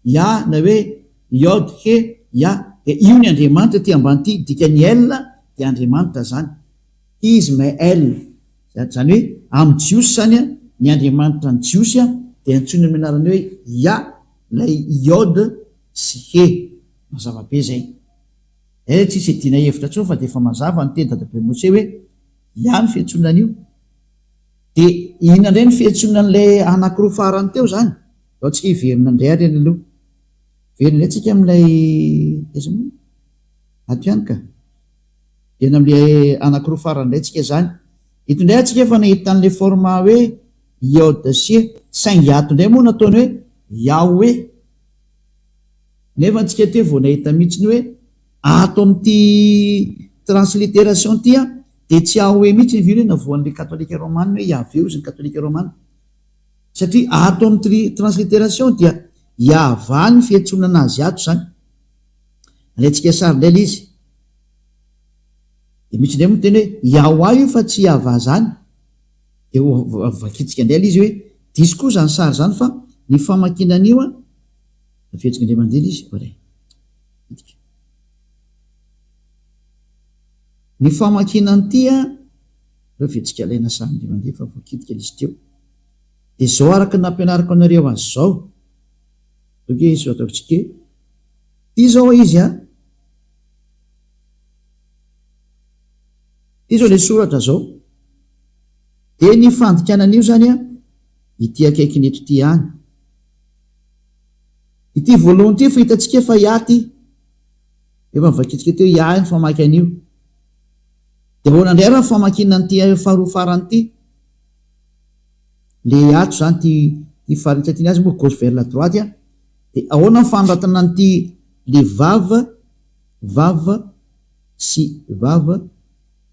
io na hoe Yod he de io ny Andriamanitra ty ambany ty dika ny el de Andriamanitra zany is my el zany hoe amin'ny jiosy zany ny Andriamanitra ny jiosy de antsony amin'ny anarany hoe lay Yod sy he mazava-be zay tsisy dina hevitra tsony fa de efa mazava ny teny dadabe Mose hoe ny fiantsonan'io de inona ndray ny fiantsonan'lay anakiroa farany teo zany ao tsika hiverina ndray ary aloha verina ndray tsika amin'ilay ato ihany ka ena amin'le anakiroa farany ndray tsika zany ito ndray atsika efa nahitan'le forma hoe Yod C saingy ato ndray moa nataony hoe Yahweh nefa antsika teo vao nahita mihitsiny hoe ato amin'ty transliteration ty de tsy Yahweh mihitsy ny vino na voan'le katolika romane hoe Yahweh ozy ny katolika romane satria ato amin'ny transliteration dia iava ny fiantsonana azy ato zany alaitsika sary ndray la izy de misy ndray moa teny hoe iao aho io fa tsy iava zany de vakitsika ndray la izy hoe disy koa zany sary zany fa ny famakinan'io a fietsika ndray mandeha izy ray ny famakinany ty a reo fietsika alaina sary ndray mandeha fa voakitika izy teo de zao araka nampianariko anareo azy zao oke izy ataotsika ty zao izy a ty zao le soratra zao de ny fandikanan'io zany a ity akaiky neto ty any ity voalohany ty fa hitatsika fa iaty efa mivakitsika teo ia ny famaky an'io de ahoana indray raha famakinany ty faharoa farany ty le ato zany ty faritsaty azy moa gauche vers la droite a de ahoana nyfanoratana ny ty le vava sy vava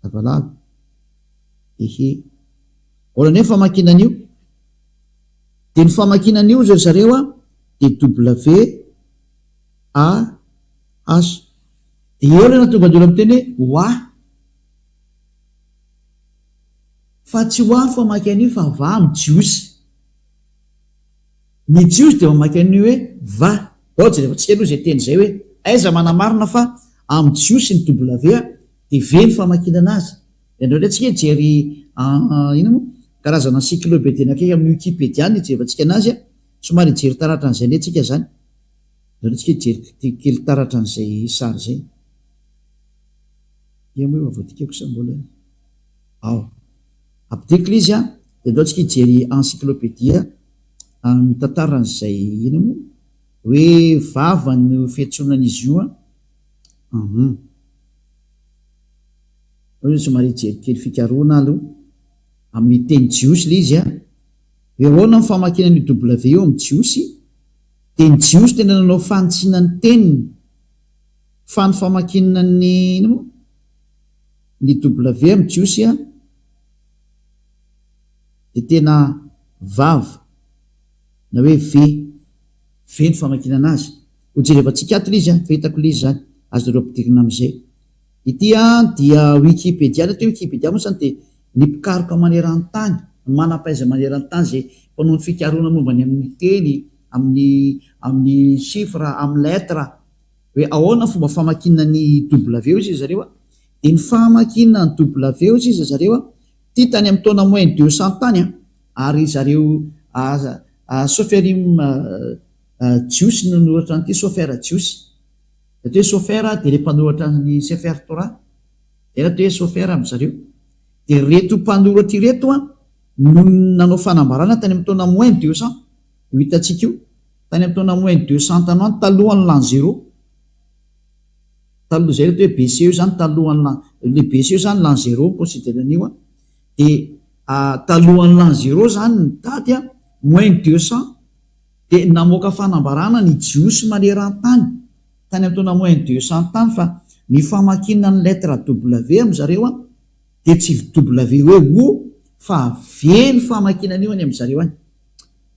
lavalava ehe ahoana ndray famakinan'io de ny famakinan'io zao zareo a de W A H de eo le natonga andolo amin'ny teny hoe oa fa tsy oa famaky an'io fa va mijiosy ny jiosy de mamaky an'io hoe va ohatsy rehefa tsika aloha zay teny zay hoe aiza manamarina fa amy jiosy ny W a de ve ny famakinana azy andreo ndray tsika jery ino moa karazana encyclopédie akaiky amin'ny Wikipédia ny jerevantsika anazy a somary jery taratra an'izay ndray tsika zany ndreo tsika jery kely taratra an'izay sary zay moa voatikako sa mbola ao apidiko izy a de ndreo tsika jery encyclopédia mitataranaizay ino moa hoe vava no fiantsonan'izy io a somary jery kely fikaroana aloha amin'ny teny jiosy le izy a hoe ahoana ny famakinan'ny W eo amin'ny jiosy teny jiosy tena nanao fanitsinany teniny fa ny famakinany ino moa ny W amin'ny jiosy a de tena vava na hoe ve ny famakinana azy ho jerevantsika ato le izy a fahitako le izy zany azo nareo ampidirina am'izay ity a dia Wikipédia na te Wikipédia moa zany de ny mpikaroka maneran-tany manam-paiza maneran-tany zay mpanao ny fikarona mombany amin'ny teny amin'ny chiffre amin'ny lettre hoe ahoana fomba famakinany W izy zareo a de ny famakinany W izy zareo a ty tany amin'ny taona moins 200 tany a ary zareo Sophère Jiosy no noratra an'ity Sophère Jiosy atao hoe Sophère de le mpanoratra ny Sefer Torah ena atao hoe Sophère am'zareo de reto mpanoratra ireto a no nanao fanambarana tany amin'ny taona moins 200 io hitatsika io tany amin'ny taona moins 200 tanoany talohan'ny l'an 0 taloha zay reto hoe BCE io zany talohan'ny le BCE io zany l'an 0 considéran'io a de talohan'ny l'an 0 zany ny daty a moins 200 de namoaka fanambarana ny jiosy maneran-tany tany amin'ny taona moins 200 tany fa ny famakina ny lettre W am'zareo a de tsy W hoe o fa ve ny famakinan'io any am'zareo any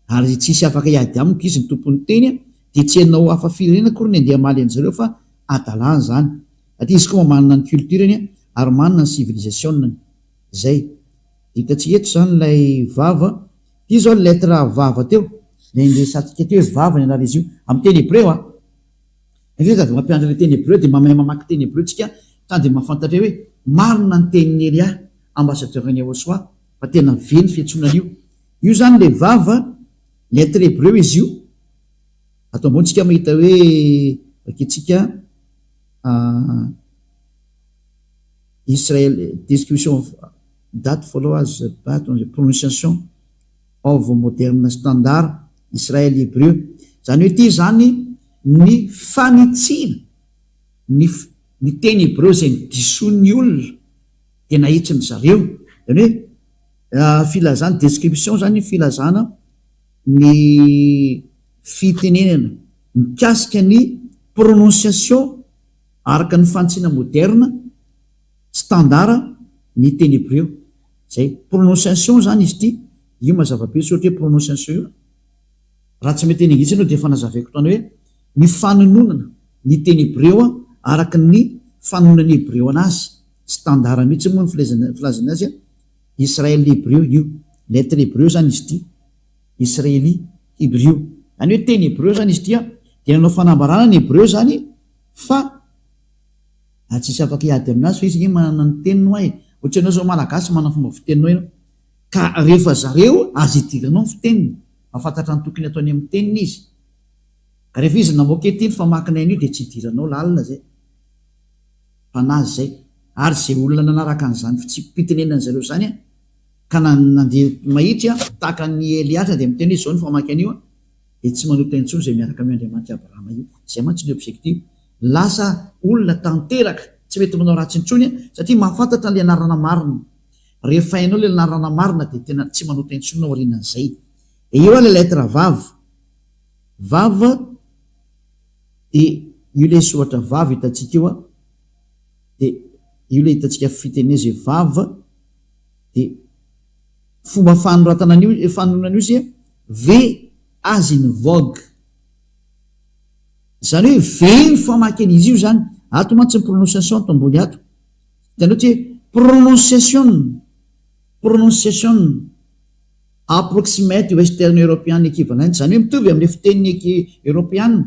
ary tsisy afaka iady amiko izy ny tompony teny a de tsy anao hafa firenena kory ny andeha maly an'zareo fa adalàna zany aty izy koa manana ny cultureny a ary manana ny civilisation zay hitatsika eto zany lay vava ty zao lettre vava teo nendresatsika teo hoe vava ny anara izy io amin'ny teny hébreu a de mampiandra le teny hébreu de mamay mamaky teny hébreu tsika tany de mahafantatra hoe marina ny tenin'ny Elia ambassadeur-ny Yahosoa fa tena ve ny fiantsonan'io io zany le vava lettre hébreu izy io atao ambonitsika mahita hoe akitsika Israël description of date followers prononciation of moderne standard Israël hébreu zany hoe ty zany ny fanitsina ny teny hébreu zay nydison'ny olona de nahitsiny zareo zany hoe filazana description zany filazana ny fitenenana mikasika ny prononciation araka ny fanitsina moderne standard ny teny hébreu zay prononciation zany izy ty io mazava-be so ohatra hoe prononciation io raha tsy mety engitsy anao dia efa nazaveko tany hoe ny fanononana ny teny hebreo araka ny fanononana hebreo anazy standard mihitsy moa ny filazana azy Israel hebreo io lettre hebreo zany izy ty Israeli hebreo any hoe teny hebreo zany izy tya dia nanao fanambarana ny hebreo zany fa tsisy afaka hiady aminazy fa izy manana ny tenino ay ohatra anao zao malagasy manana fomba fitenino eno ka rehefa zareo azy idiranao ny fiteniny mahafantatra ny tokony ataony amin'ny teniny izy ka rehefa izy namoketiny fa makinay io dia tsy idiranao lalina zay fanazy zay ary zay olona nanaraka an'izany tsy pitenenany zareo zany ka nandeha mahitry tahaka ny Eliatra dia miteny izy zao ny famaky an'io dia tsy manota intsony zay miaraka amin'ny Andriamanitra Abrahama io zay mantsy ny objectif lasa olona tanteraka tsy mety manao ratsy intsony satria mahafantatra le anarana marina rehefa hainao le anarana marina dia tena tsy manota intsony ao aorianan'izay eo le lettre vava dia io le soratra vava hitantsika io dia io le hitantsika fiteneza vava dia fomba fanoratana fanonana io izy ve azy ny vogue zany hoe ve ny famakeny izy io zany ato mantsy ny prononciation ato ambony ato hitanao tsy prononciation approximate western european equivalent zany hoe mitovy amin'le fiteniny européenne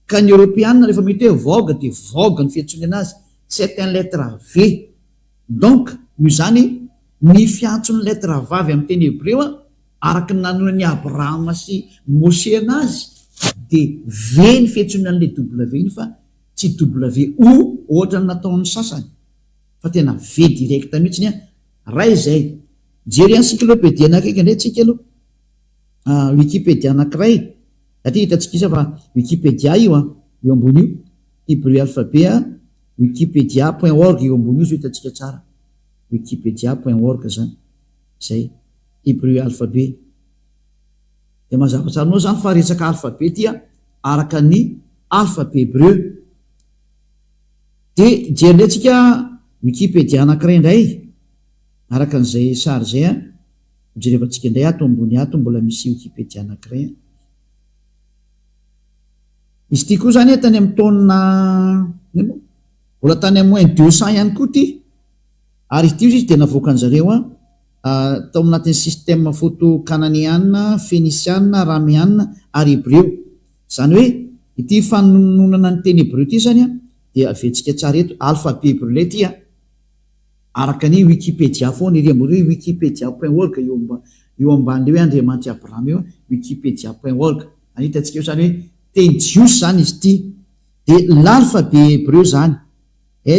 ka ny européenne rehefa mety hoe vogue dia vogue ny fiantsony anazy c'est un lettre V donc io zany ny fiantsony lettre vavy amin'ny teny hebreo araka ny nanonany Abrahama sy Moshe anazy dia V ny fiantsony an'le W iny fa tsy WO ohatra ny nataon'ny sasany fa tena V direct mihitsy raha izay jery encyclopédie anakaiky indray tsika aloha Wikipédia anankiray satria hitantsika isa fa Wikipédia io eo ambony io hébreu alphabet wikipedia.org eo ambony io zao hitantsika tsara wikipedia.org zany zay hébreu alphabet dia mazava tsara anao zany fa resaka alphabet tya araka ny alphabet hébreu dia jery indray tsika Wikipédia anankiray indray araka an'izay sary zay jerevantsika indray ato ambony ato mbola misy Wikipédia anankiray izy ty koa zany tany amin'ny taonina mbola tany amin'ny -200 ihany koa ty ary izy ty izy dia navoaka an'zareo tao anatin'ny système photo cananéanna phénicianna ramianna ary hébreu zany hoe ity fanononana ny teny hébreu ty zany dia aventsika tsara eto alphabet hébreu lay ty araka ny Wikipédia foana iry ambony hoe wikipedia.org eo amban'le hoe Andriamanitra Abrahama eo wikipedia.org anitantsika eo zany hoe teny jiosy zany izy ty dia l'alphabet hébreu zany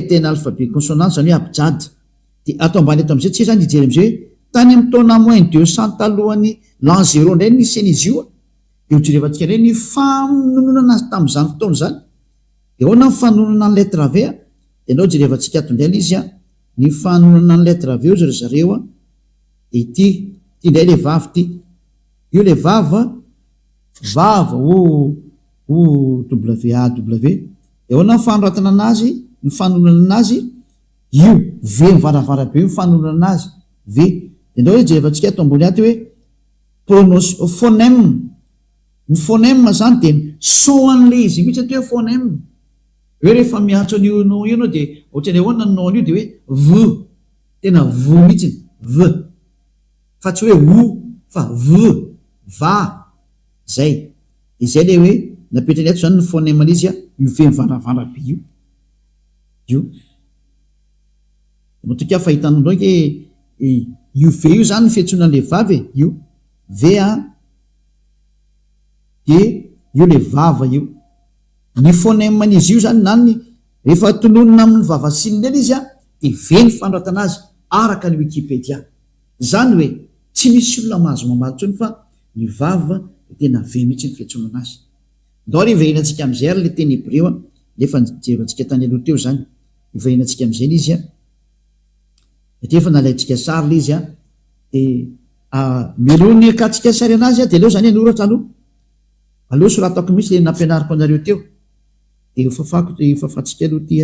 tena alphabet consonante zany hoe abjad dia ato ambany eto am'izay tsy zany ijery am'izay hoe tany amin'ny taona -200 talohan'ny l'an 0 indray nisy an'izy io dia ho jerevantsika indray ny fanononana azy tamin'izany fotoana zany dia ahoana ny fanononana ny lettre V dia anao jerevantsika ato indray izy ny fanononana ny lettre V ry zareo ity indray le vavy ty io le vava WAW ahoana ny fanoratana anazy ny fanononana anazy io V mivaravara be io fanononana anazy V dia ndao hoe jerevantsika ato ambony ato hoe phonème ny phonème zany dia son an'le izy mihitsy ato hoe phonème hoe rehefa miantso an'io nom io anao dia ohatrany ahoana ny nom io dia hoe V tena V mihitsy V fa tsy hoe O fa V va zay izay le hoe napetrany ato zany ny phonème izy io V mivaravara be io motoka fahitanao ndraiky io V io zany ny fiantsoanan'le vavy io V dia io le vava io ny phonème an'izy io zany nany rehefa tononona amin'ny vavasinina eny izy dia V ny fanoratana azy araka ny Wikipédia zany hoe tsy misy olona mahazo mamaly ntsony fa ny vava tena V mihitsy ny fiantsonana azy ndao ry ivahinantsika amin'izay ary le teny hébreu nefa jerevantsika tany aloha teo zany ivahinantsika amin'izay ny izy satria efa nalaintsika sary le izy dia milohany akatsika sary anazy dia aleo zany anoratra aloha soratako mihitsy le nampianariko anareo teo dia fafatsika aloha ty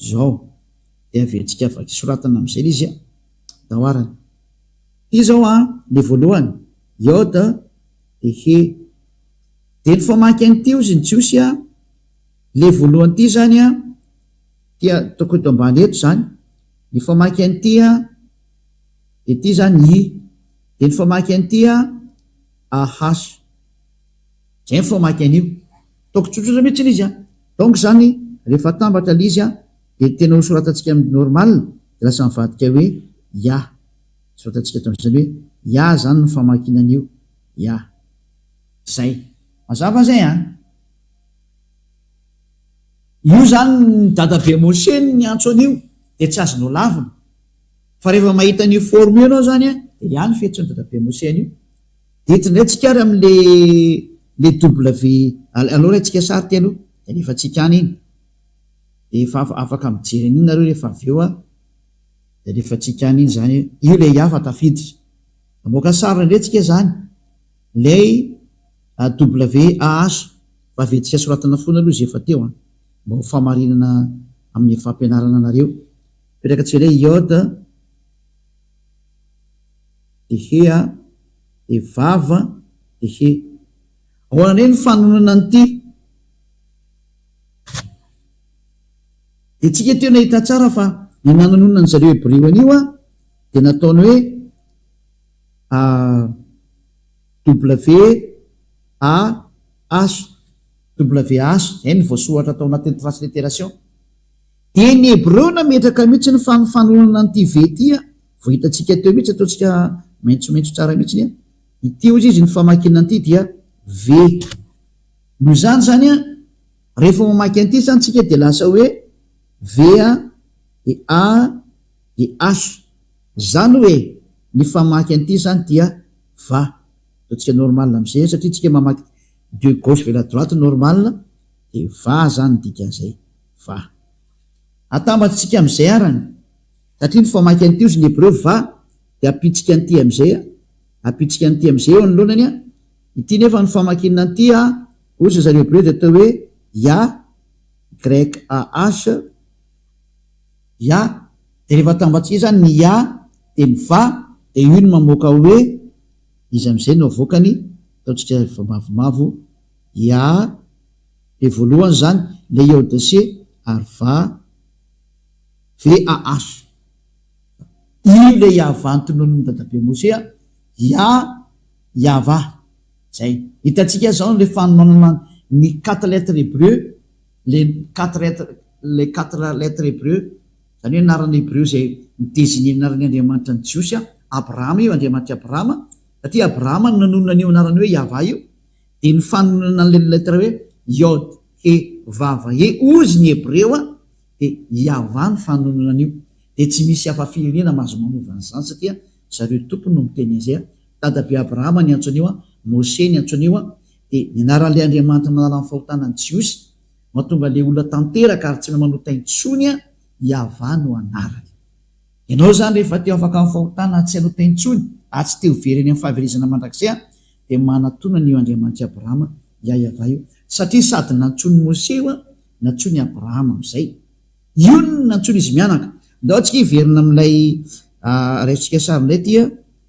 zao dia aventsika afaky soratana amin'izay le izy dahoarany ty zao le voalohany iode de ny famaky an'ity ozy ny jiosy le voalohany ity zany tia toko eto ambany eto zany ny famaky an'ity de ty zany de ny famaky an'ity ahas zay ny famaky an'io toko tsotsotra mihitsy izy donc zany rehefa tambatra le izy de tena soratantsika amin'ny normal de lasa mivadika hoe ya soratantsika eto am'zany hoe ya zany ny famakinan'io ya zay mazava zay io zany ny dadabe Mose ny antso an'io de tsy azonao lavina fa rehefa mahita an'io forme io anao zany de ihany fetsiny dadabe Mose an'io de tindray tsika ary am'le W aloha ratsika sary ty aloha de rehefa tsika any iny de efa afaka mijery an'iny nareo rehefa avy eo de rehefa tsika any iny zany io le iafa tafiditra amoaka sary ndretsika zany lay WAH fa vetsika soratana fona aloha izy efa teo mba ho famarinana amin'ny fampianarana anareo petraka tsy le iode de hea de vava de he ahoana ny fanonana an'ity de tsika teo nahita tsara fa ny nanonona ny zareo Hébreo an'io de nataony hoe WAH zay ny voasoratra atao anatin'ny transliteration de ny Hébreo nametraka mihitsy ny fanonana an'ity ve ty vo hitatsika teo mihitsy ataotsika maintsomaintso tsara mihitsy ity ozy izy ny famakina an'ity dia v noho zany zany rehefa mamaky an'ity zany tsika de lasa hoe v de a de h zany hoe ny famaky an'ity zany dia va ataotsika normal am'zay satria tsika mamaky de gauche vers la droite normal de va zany dikan'zay va atambatsika am'izay arany satria ny famaky an'ity ozy ny Hébreo va de apitsika an'ity am'izay apitsika an'ity am'izay eo anolonany ity nefa ny famakina an'ity ozy zareo Hébreo de atao hoe ya grec ah ya de rehefa atambatsika zany ny ya de ny va de io ny mamoaka hoe izy am'izay no avoakany ataotsika mavomavo ya de voalohany zany le iode c ary va VAH io le yava antonon'ny dadabe Mose yava zay hitatsika zao le fanomana ny 4 lettres hébreu le 4 lettres hébreu zany hoe anarany hébreu zay miteziny anarany Andriamanitra ny Jiosy Abrahama io Andriamanitra Abrahama satria Abrahama no nanonona an'io anarany hoe yava io de ny fanonana an'le lettre hoe yod he vava he ozy ny Hébreu de yava ny fanonana an'io de tsy misy hafa firenena mahazo manovany zany satria zareo tompony no miteny azay dadabe Abrahama ny antso an'io Mose ny antso an'io de ny anaran'le Andriamanitra manala ny fahotanany Jiosy mahatonga le olona tanteraka ary tsy manota intsony yava no anarany ianao zany rehefa teo afaka amin'ny fahotana tsy anota intsony tsy teo vereny amin'ny fahaverizana mandrakizay de manatona n'io Andriamanitra Abrahama yava io satria sady nantsony Mose nantsony Abrahama am'izay io ny nantsony izy mianaka ndao tsika hiverina am'ilay raitsika sary ndray ty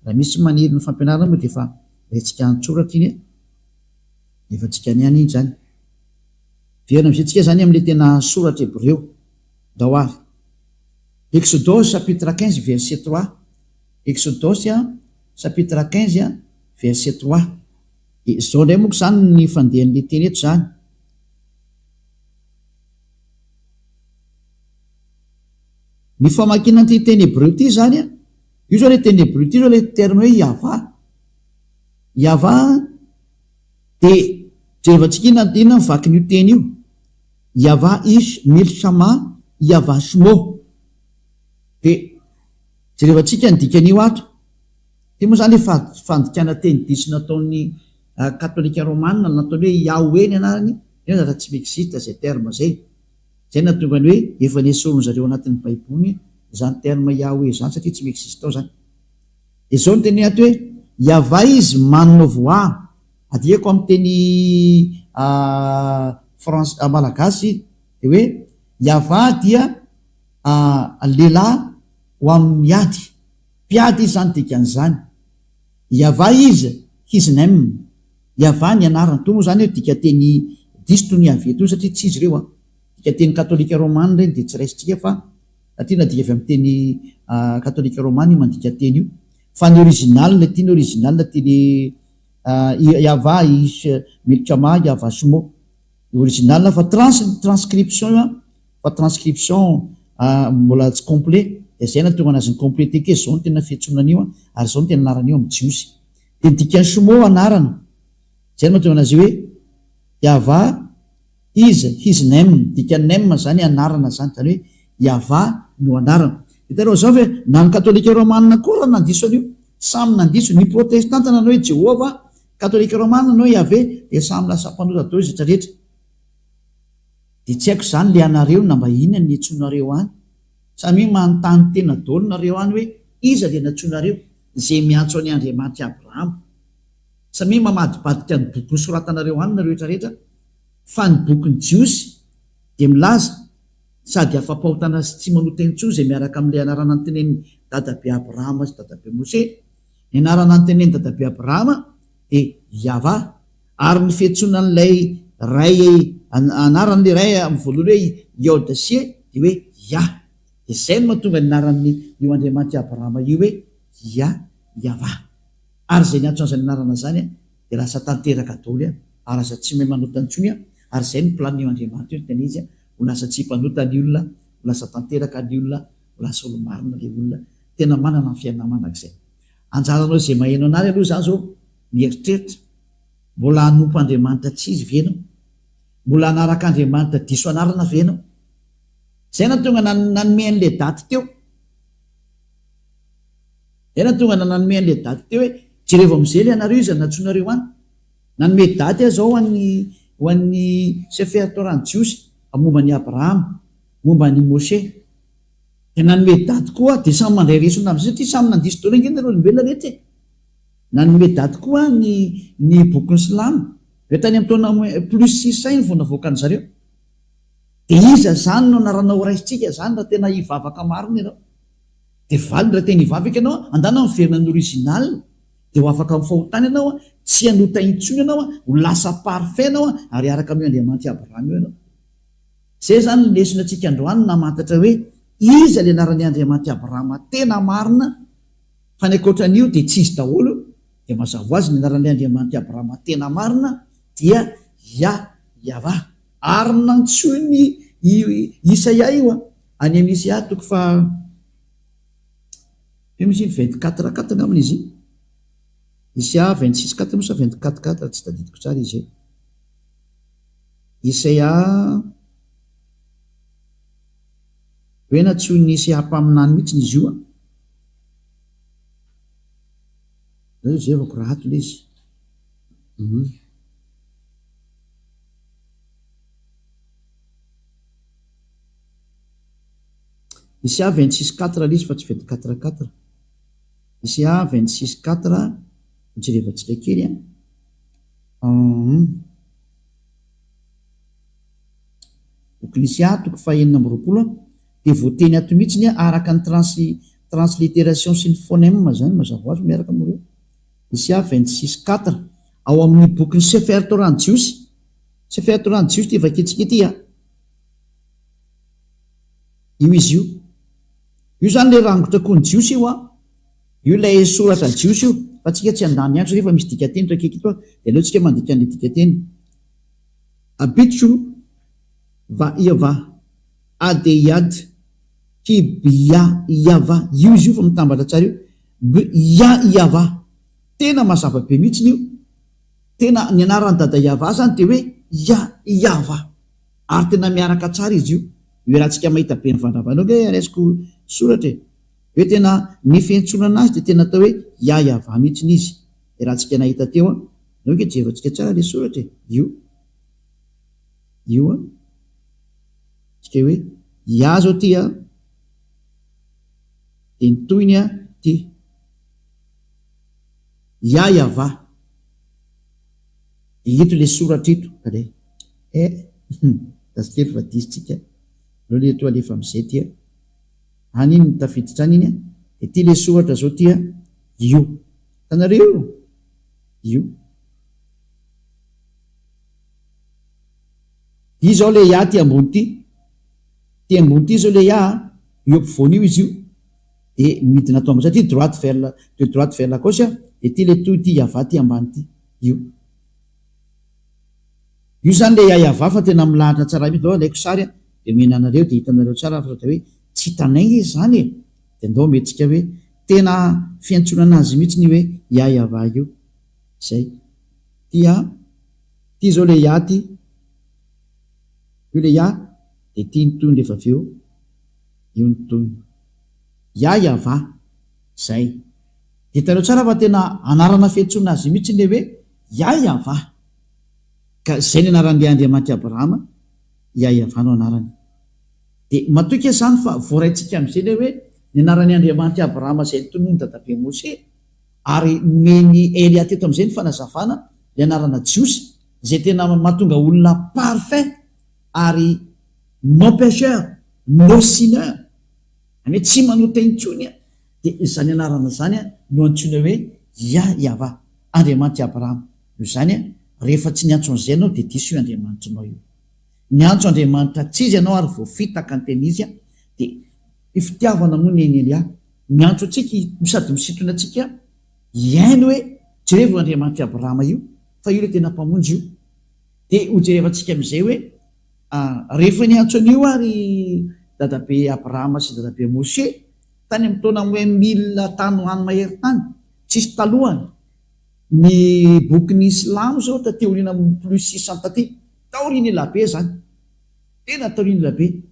raha misy maniry ny fampianarana moa de efa raitsika antsoratra iny efa tsika ny any iny zany verina am'izay tsika zany am'le tena soratra Hébreu dao ary Exodus chapitre 15 verset 3 Exodus chapitre 15 verset 3 zao ndray moko zany ny fandehan'le teny eto zany ny famakina ty teny Hébreu ty zany io zao le teny Hébreu ty zao le terme hoe yava de jerevantsika ina mivakin'io teny io yava ish milshama yava shmo de jerevantsika ny dikan'io ato ty moa zany le fandikana teny diso nataon'ny katolika romana nataony hoe Yahweh ny anarany io tsy existe zay terme zay zay natonga ny hoe efa nesorony zareo anatin'ny baiboly zany terme Yahweh zany satria tsy existe ao zany de zao ny teny ato hoe yava izy manona voa adiako amin'ny teny malagasy de hoe yava dia lehilahy ho amin'ny mpiady izy zany dikan'izany yava izy his name Yava ny anarany to moa zany hoe dika teny diso to ny avy eto satria tsy izy ireo a dika teny katolika romana reny de tsy raisitsika fa satria na dika avy amin'ny teny katolika romana mandika teny io fa ny original ty ny original teny Yava Milkama Yava Sumo original fa transcription fa transcription mbola tsy complet de zay na tonga anazy ny complété ke zao ny tena fiantsonan'io ary zao ny tena anaran'io amin'ny jiosy de dikany Sumo anarana zay no mahatonga anazy hoe Yava is his name dikany name zany anarana zany zany hoe Yava no anarana hitareo zao fe na ny katolika romanina koa raha nandiso an'io samy nandiso ny protestanta nanao hoe Jehova katolika romana no Yahvé de samy lasa mpanota dao izy rehetra de tsy haiko zany le anareo na mba inona ny antsonareo any samy manontany tena daholo nareo any hoe iza le nantsonareo zay miantso any Andriamanitra Abrahama samy mamadibadika ny boky nosoratanareo any nareo rehetrarehetra fa ny bokyny jiosy de milaza sady afa-pahotana sy tsy manota intsony zay miaraka amin'ilay anarana nyteneny dadabe Abrahama sy dadabe Mose ny anarana nyteneny dadabe Abrahama de Yava ary ny fiantsonan'ilay ray anaran'le ray amin'ny voalohany hoe Yodsie de hoe Ya de zay no mahatonga ny anaran'ny io Andriamanitra Abrahama io hoe Yava ary zay niantso an'izany anarana zany de lasa tanteraka daholo ary lasa tsy mahay manota intsony ary zay ny planio Andriamanitra io tena izy ho lasa tsy mpanota ny olona ho lasa tanteraka ny olona ho lasa olo marina le olona tena manana ny fiainana manak'izay anjaranao zay maheno anary aloha zany zao mieritreritra mbola hanompo Andriamanitra tsy izy venao mbola hanaraka Andriamanitra diso anarana venao zay na tonga nanome an'le daty teo zay na tonga nanome an'le daty teo hoe jereo am'izay le anareo izy nantsonareo any nanome daty zao ho an'ny sefer torany jiosy momba ny Abrahama momba ny Mose de nanome daty koa de samy mandray resona am'zay satria samy nandiso daholo angeny olombelona rehetra nanome daty koa ny bokyny Silamo hoe tany amin'ny taona plus 600 vao navoaka an zareo de iza zany no anaranao raisitsika zany raha tena hivavaka marina ianao de valiny raha tena hivavaka ianao andana miverina ny original de ho afaka mifahotany ianao tsy hanota intsony ianao ho lasa parfait ianao ary araka amin'io Andriamanitra Abrahama io ianao zay zany lesona atsika androany namantatra hoe iza le anaran'ny Andriamanitra Abrahama tena marina fa ny ankoatran'io de tsy izy daholo de mazava azy ny anaran'le Andriamanitra Abrahama tena marina dia Yava ary nantsoy ny Isaia io any amin'ny Isaia toko fa misy 24 ngaminy izy Isaia 26 mosa 24 tsy tadidiko tsara izy Isaia hoe natsoy ny Isaia mpaminany mihitsy izy io zay vako rahato le izy Isaia 26:4 l'izy fa tsy 24:4 Isaia 26:4 mijerevantsika kely boky Isaia toko fahaenina amby roapolo de voateny ato mihitsy araka ny transliteration sy ny phonème zany mazava azy miaraka amin'ireo Isaia 26:4 ao amin'ny bokyny Sefer Torany Jiosy Sefer Torany Jiosy ty vakentsika ity io izy io zany le rangotra koa ny jiosy io io lay soratra jiosy io fa tsika tsy andany andro rehefa misy dikateny to akaiky ito de aleontsika mandika an'le dikateny abitso va Yava adeyad kibia Yava io izy io fa mitambatra tsara io Yava tena mazava be mihitsy io tena ny anarany dada Yava zany de hoe Yava ary tena miaraka tsara izy io rahantsika mahita be nyvandravanao hoe araisiko soratra hoe tena ny fiantsonana azy de tena atao hoe Yava mihitsy ny izy rahantsika nahita teo nao ke jevantsika tsara le soratra io tsika hoe ya zao ty de nitohiny ty Yava ito le soratra ito dasikely fa disitsika lo le to alefa am'izay tia any iny tafiditra any iny de ty le soratra zao tia io tanareo io i zao le ia ty ambony ty ambony ty zao le ia eo ampovoany io izy io de midina atao ambony satria droite vers la gauche de ty le toy ty iava ty ambany ty io zany le iava fa tena milahatra tsara mihitsy dao alaiko sary de mihinanareo de hitanareo tsara fa hoe tsy hitanay izy zany de ndao metsika hoe tena fiantsonana azy mihitsy ny hoe iava io zay ty zao le ia ty io le ia de ty ny toy rehefa avy eo io ny toy iava zay de hitanareo tsara fa tena anarana fiantsonana azy mihitsy le hoe iava ka zay ny anaran'le Andriamanitra Abrahama iavahanao anarany de matoka zany fa voaraintsika am'izay le hoe ny anaran'ny Andriamanitra Abrahama zay tonoy ny dadabe Mose ary meny Elia teto am'izay ny fanazavana le anarana jiosy zay tena mahatonga olona parfait ary non pécheur non sineur any hoe tsy manota intsony de zany anarana zany no antsoina hoe iava Andriamanitra Abrahama io zany rehefa tsy niantso an'izay anao de diso io Andriamanitra anao io niantso Andriamanitra tsy izy ianao ary voafitaka ny teny izy de ifitiavana moa ny Elia miantso atsika sady misitona atsika iaino hoe jerevo Andriamanitra Abrahama io fa io le tena mpamonjy io de hojerevantsika am'izay hoe rehefa niantso an'io ary dadabe Abrahama sy dadabe Mose tany amin'ny taona 1000 tany hoany mahery tany tsisy talohany ny bokyny Islamo zao tateoriana plus 600 taty taoriana elabe zany tena taoriana elabe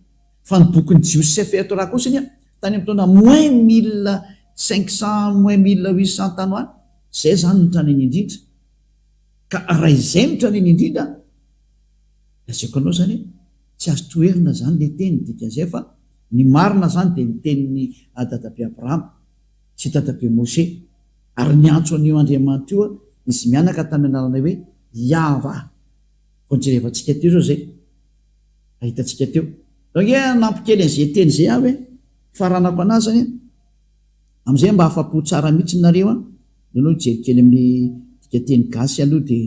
fa ny bokyny Jiosy Sefer Torah kosany tany amin'ny taona -1500 -1800 tany hoany zay zany nitraneny indrindra ka raha izay nitraneny indrindra azeko anao zany tsy azo toerina zany le teny dika zay fa ny marina zany de nitenin'ny dadabe Abrahama sy dadabe Mose ary niantso an'io Andriamanitra io izy mianaka tamin'ny anarana hoe iava vonjerevantsika teo zao zay ahitatsika teo donc nampikely an'izay teny zay hoe faranako anazy zany am'izay mba afapo tsara mihitsy nareo nao jerikely amin'ny dika teny gasy aloha de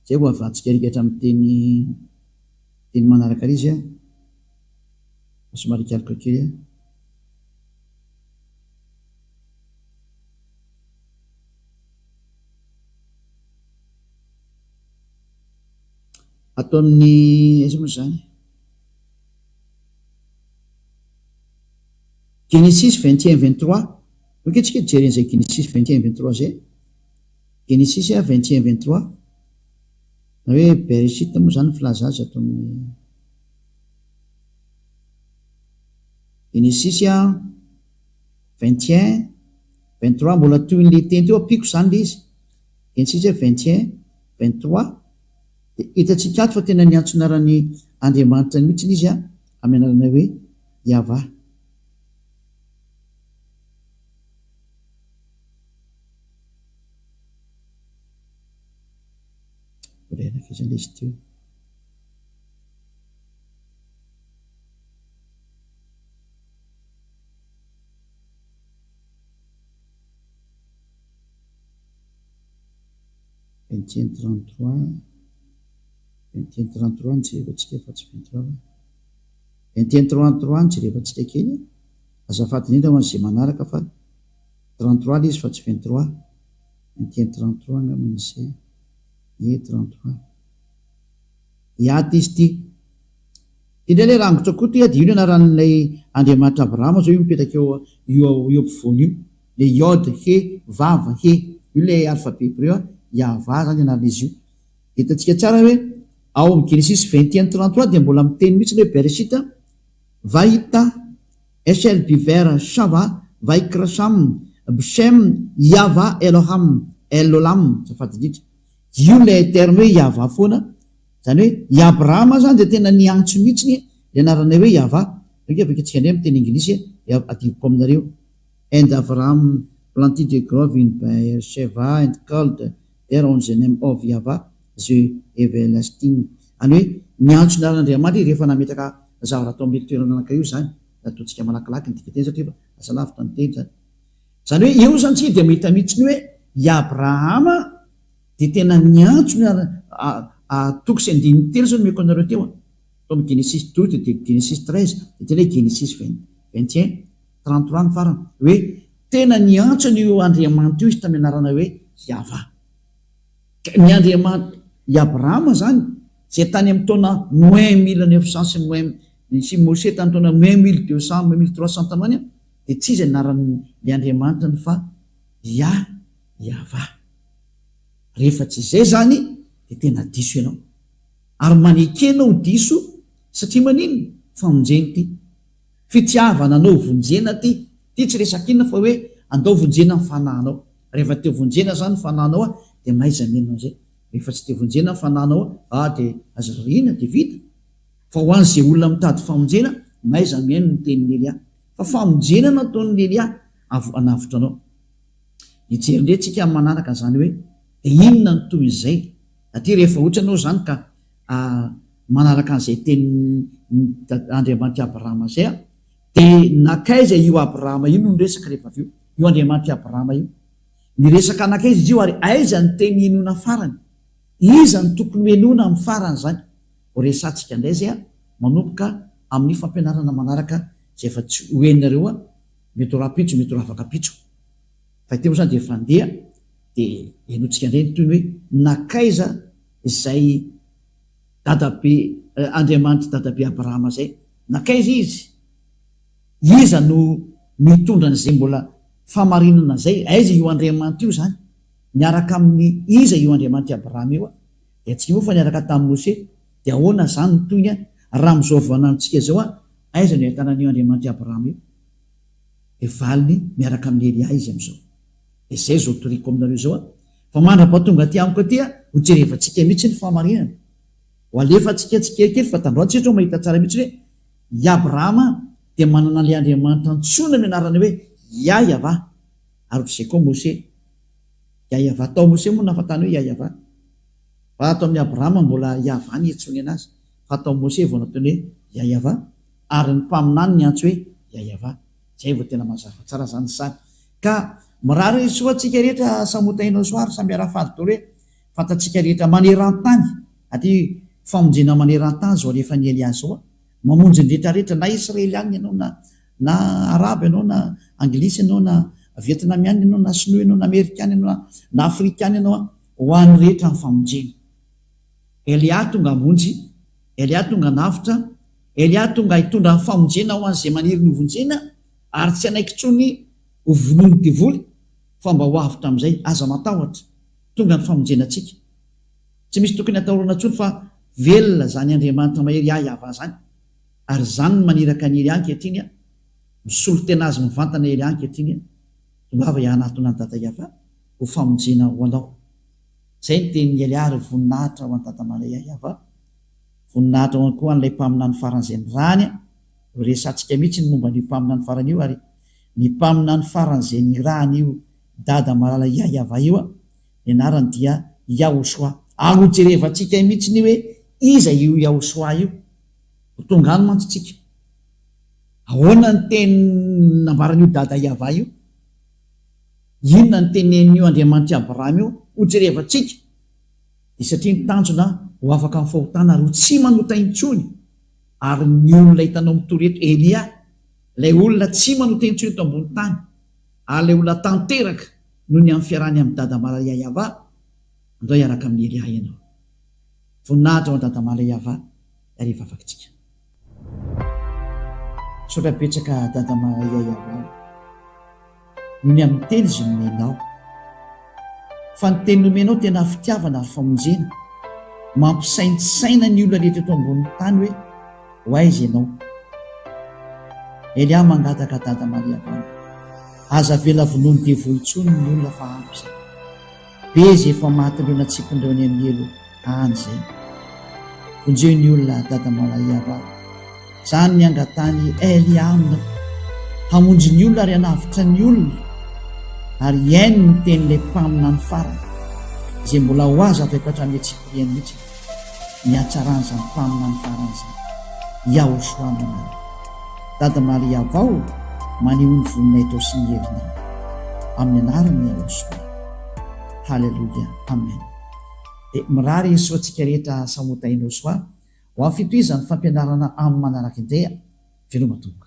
zay ho avantsika rikatra amin'ny teny manaraka izy somary kalika kely atao amin'ny aiza moa zany Genesis 21-23 donc tsika jeren'izay Genesis 21-23 zay Genesis 21-23 na hoe Bereshit moa zany filaza azy atao amin'ny Genesis 21-23 mbola toy ny le teny teo apiko zany le izy Genesis 21-23 de hitatsika ato fa tena niantso narany Andriamanitra mihitsy izy amin'ny anarana hoe iava zany izy teo nijerevantsika fa tsy 23 nijerevantsika kely azafady indrindra ho an'izay manaraka fa 33 le izy fa tsy 23 33 ngaman'izay 33 iaty izy ty indray le rangotra koa ty de io no anaran'ilay Andriamanitra Abrahama zao io mipetaka io ampovoany io le iode he vava he io le alphabet hébreu iava zany anaran'izy io hitatsika tsara hoe ao amin'ny Genesis 21-33 de mbola miteny mihitsy le Bereshit vahita Eshel biver shava vaikrasham bshem iava Eloham Elolam safady indrindra io le terme hoe iava foana zany hoe i Abrahama zany de tena niantso mihitsy le anarana hoe iava aveketsika ndray amin'ny teny anglisy adivoko aminareo and Abraham planted a grove in Beersheba and called there on the name of Yahweh the everlasting any hoe niantso naran'Andriamanitra rehefa nametaka zavatra atao amin'ny toerana anankiray io zany ataontsika malakilaky ny dika teny satria asalavitra ny teny zany hoe eo zany tsy de mahita mihitsy ny hoe i Abrahama de tena niantso toko sy andininy telo zao no meko anareo teo Tome Genesis 12 de Genesis 13 de tena hoe Genesis 21 33 ny farany hoe tena niantsony io Andriamanitra io izy tamin'ny anarana hoe Yahva. Ny Andriamanitra i Abrahama zany zay tany amin'ny taona 1900 sy Mose tany taona 1200 1300 tamany dia tsy izy anaran'ny Andriamanitra ny fa Yahva. Rehefa tsy izay zany dia tena diso ianao ary manekena ho diso satria manino famonjeny ty fitiavana anao vonjena ty tsy resakina fa hoe andao vonjena ny fanahinao. Rehefa teo vonjena zany fanahinao dia maiza menao zay. Rehefa tsy teo vonjena ny fanahinao dia azo rina dia vita. Fa ho an'izay olona mitady famonjena maiza meno ny tenin'ny Elia. Fa famonjena nataon'ny Elia anavotra anao. Hijery ndray tsika manaraka zany hoe dia inona ny toy izay. Satria rehefa ohatra anao zany ka manaraka an'izay tenin'ny Andriamanitra Abrahama zay dia nakaiza io Abrahama io no resaka rehefa avy io Andriamanitra Abrahama io ny resaka nakaiza izy io ary aiza ny teny enona farany, iza ny tokony menona amin'ny farany zany. Ho resantsika indray zay manomboka amin'ny fampianarana manaraka zay efa tsy hoenareo mety rapitso mety afaka pitso fa teo zany dia efa andeha dia enotsika indray ny toy hoe nakaiza izay dadabe Andriamanitra dadabe Abrahama zay, nakaiza iza no mitondra n'izay mbola famarinana zay, aiza io Andriamanitra io zany niaraka amin'ny iza io Andriamanitra Abrahama io dia tsy moa fa niaraka tamin'ny Mose dia ahoana zany ny toy raha amin'izao vanantsika zao aiza no ahitanan'io Andriamanitra Abrahama io dia valiny miaraka amin'ny Elia izy amin'izao. Dia zay zao toriko aminareo zao fa mandrapahatonga aty amiko aty ho jerevantsika mihitsy ny famarinana ho alefantsika tsikekely fa tandroantsika ao mahita tsara mihitsy hoe i Abrahama dia manana le Andriamanitra antsona mianarana hoe Yahva ary ohatr'izay koa Mose Yahva tao Mose moa nafatany hoe Yahva fa atao amin'ny Abrahama mbola Yahva ny etsony anazy fa atao Mose vao nataony hoe Yahva ary ny mpaminany ny antso hoe Yahva. Zay vao tena mazava tsara zany sary ka mirary soatsika rehetra samotainao soary samby arafady tolo hoe fantatsika rehetra maneran-tany aty famonjena maneran-tany zao rehefa ny Elia zao mamonjy ny rehetrarehetra na Israeliany ianao na Araba ianao na Anglisy ianao na Vietnamiany ianao na Sinoa ianao na Amerikany ianao na Afrikany ianao ho an'ny rehetra ny famonjena. Elia tonga amonjy, Elia tonga navitra, Elia tonga hitondra ny famonjena ho an'izay maniry ny vonjena ary tsy anaikitsony ho vonony devoly fa mba ho avitra amin'izay aza matahotra tonga ny famonjena antsika. Tsy misy tokony atahorana intsony fa velona zany Andriamanitra mahery Yahva zany ary zany ny maniraka ny Elia ankehitriny misolo tena azy mivantana Elia ankehitriny mba ianatona ny dada Yahva ho famonjena ho anao. Zay ny tenin'ny Elia ary voninahitra ho an'ny dada malay Yahva, voninahitra ho koa an'ilay mpamina ny faran'izay ny rany ho resantsika mihitsy ny momba ny mpamina ny farany io ary ny mpamina ny faran'izay ny rany io dada malala Yahva io ny anarany dia Yahoshua. Ahojerevantsika mihitsy ny hoe iza io Yahoshua io ho tonga any mantsitsika ahoana ny teny nambaran'io dada Yahva io, inona ny tenen'io Andriamanitra Abrahama io ho jerevantsika dia satria ny tanjona ho afaka amin'ny fahotana ary ho tsy manota intsony ary ny olona hitanao mitoreto Elia ilay olona tsy manota intsony eto ambony tany ary ilay olona tanteraka noho ny amin'ny fiarany amin'ny dada malala Yahva andao hiaraka amin'ny Elia ianao. Voninahitra ho dada malala Yahva ary vavakitsika sotrapetsaka dada malala Yahva noho ny amin'ny teny izy nomenao fa ny teny nomenao tena fitiavana ary famonjena mampisaintsaina ny olona rehetra eto ambony tany hoe ho aiza ianao. Elia mangataka dada malala Yahva aza vela vonony devoly intsony ny olona fa ampy zay be zay efa mahatoloana tsipindreo ny amin'ny elo any zay vonjeo ny olona dada malala Yahva zany ny angatany Elia amina hamonjy ny olona ary hanavitra ny olona ary iaino ny tenin'ilay mpamina ny farany izay mbola ho azy avy akoatra amin'ny Tsipriany mihitsy ny hatsarany zany mpamina ny farany zany Yahoshua manana dada malala Yahva maneho ny voninay tao sy ny herinao amin'ny anarany Yahoshua. Halleluja, amen. Dia mirary soatsika rehetra samotainao soa ho amin'ny fitoizany fampianarana amin'ny manaraka indreha veloma tompo.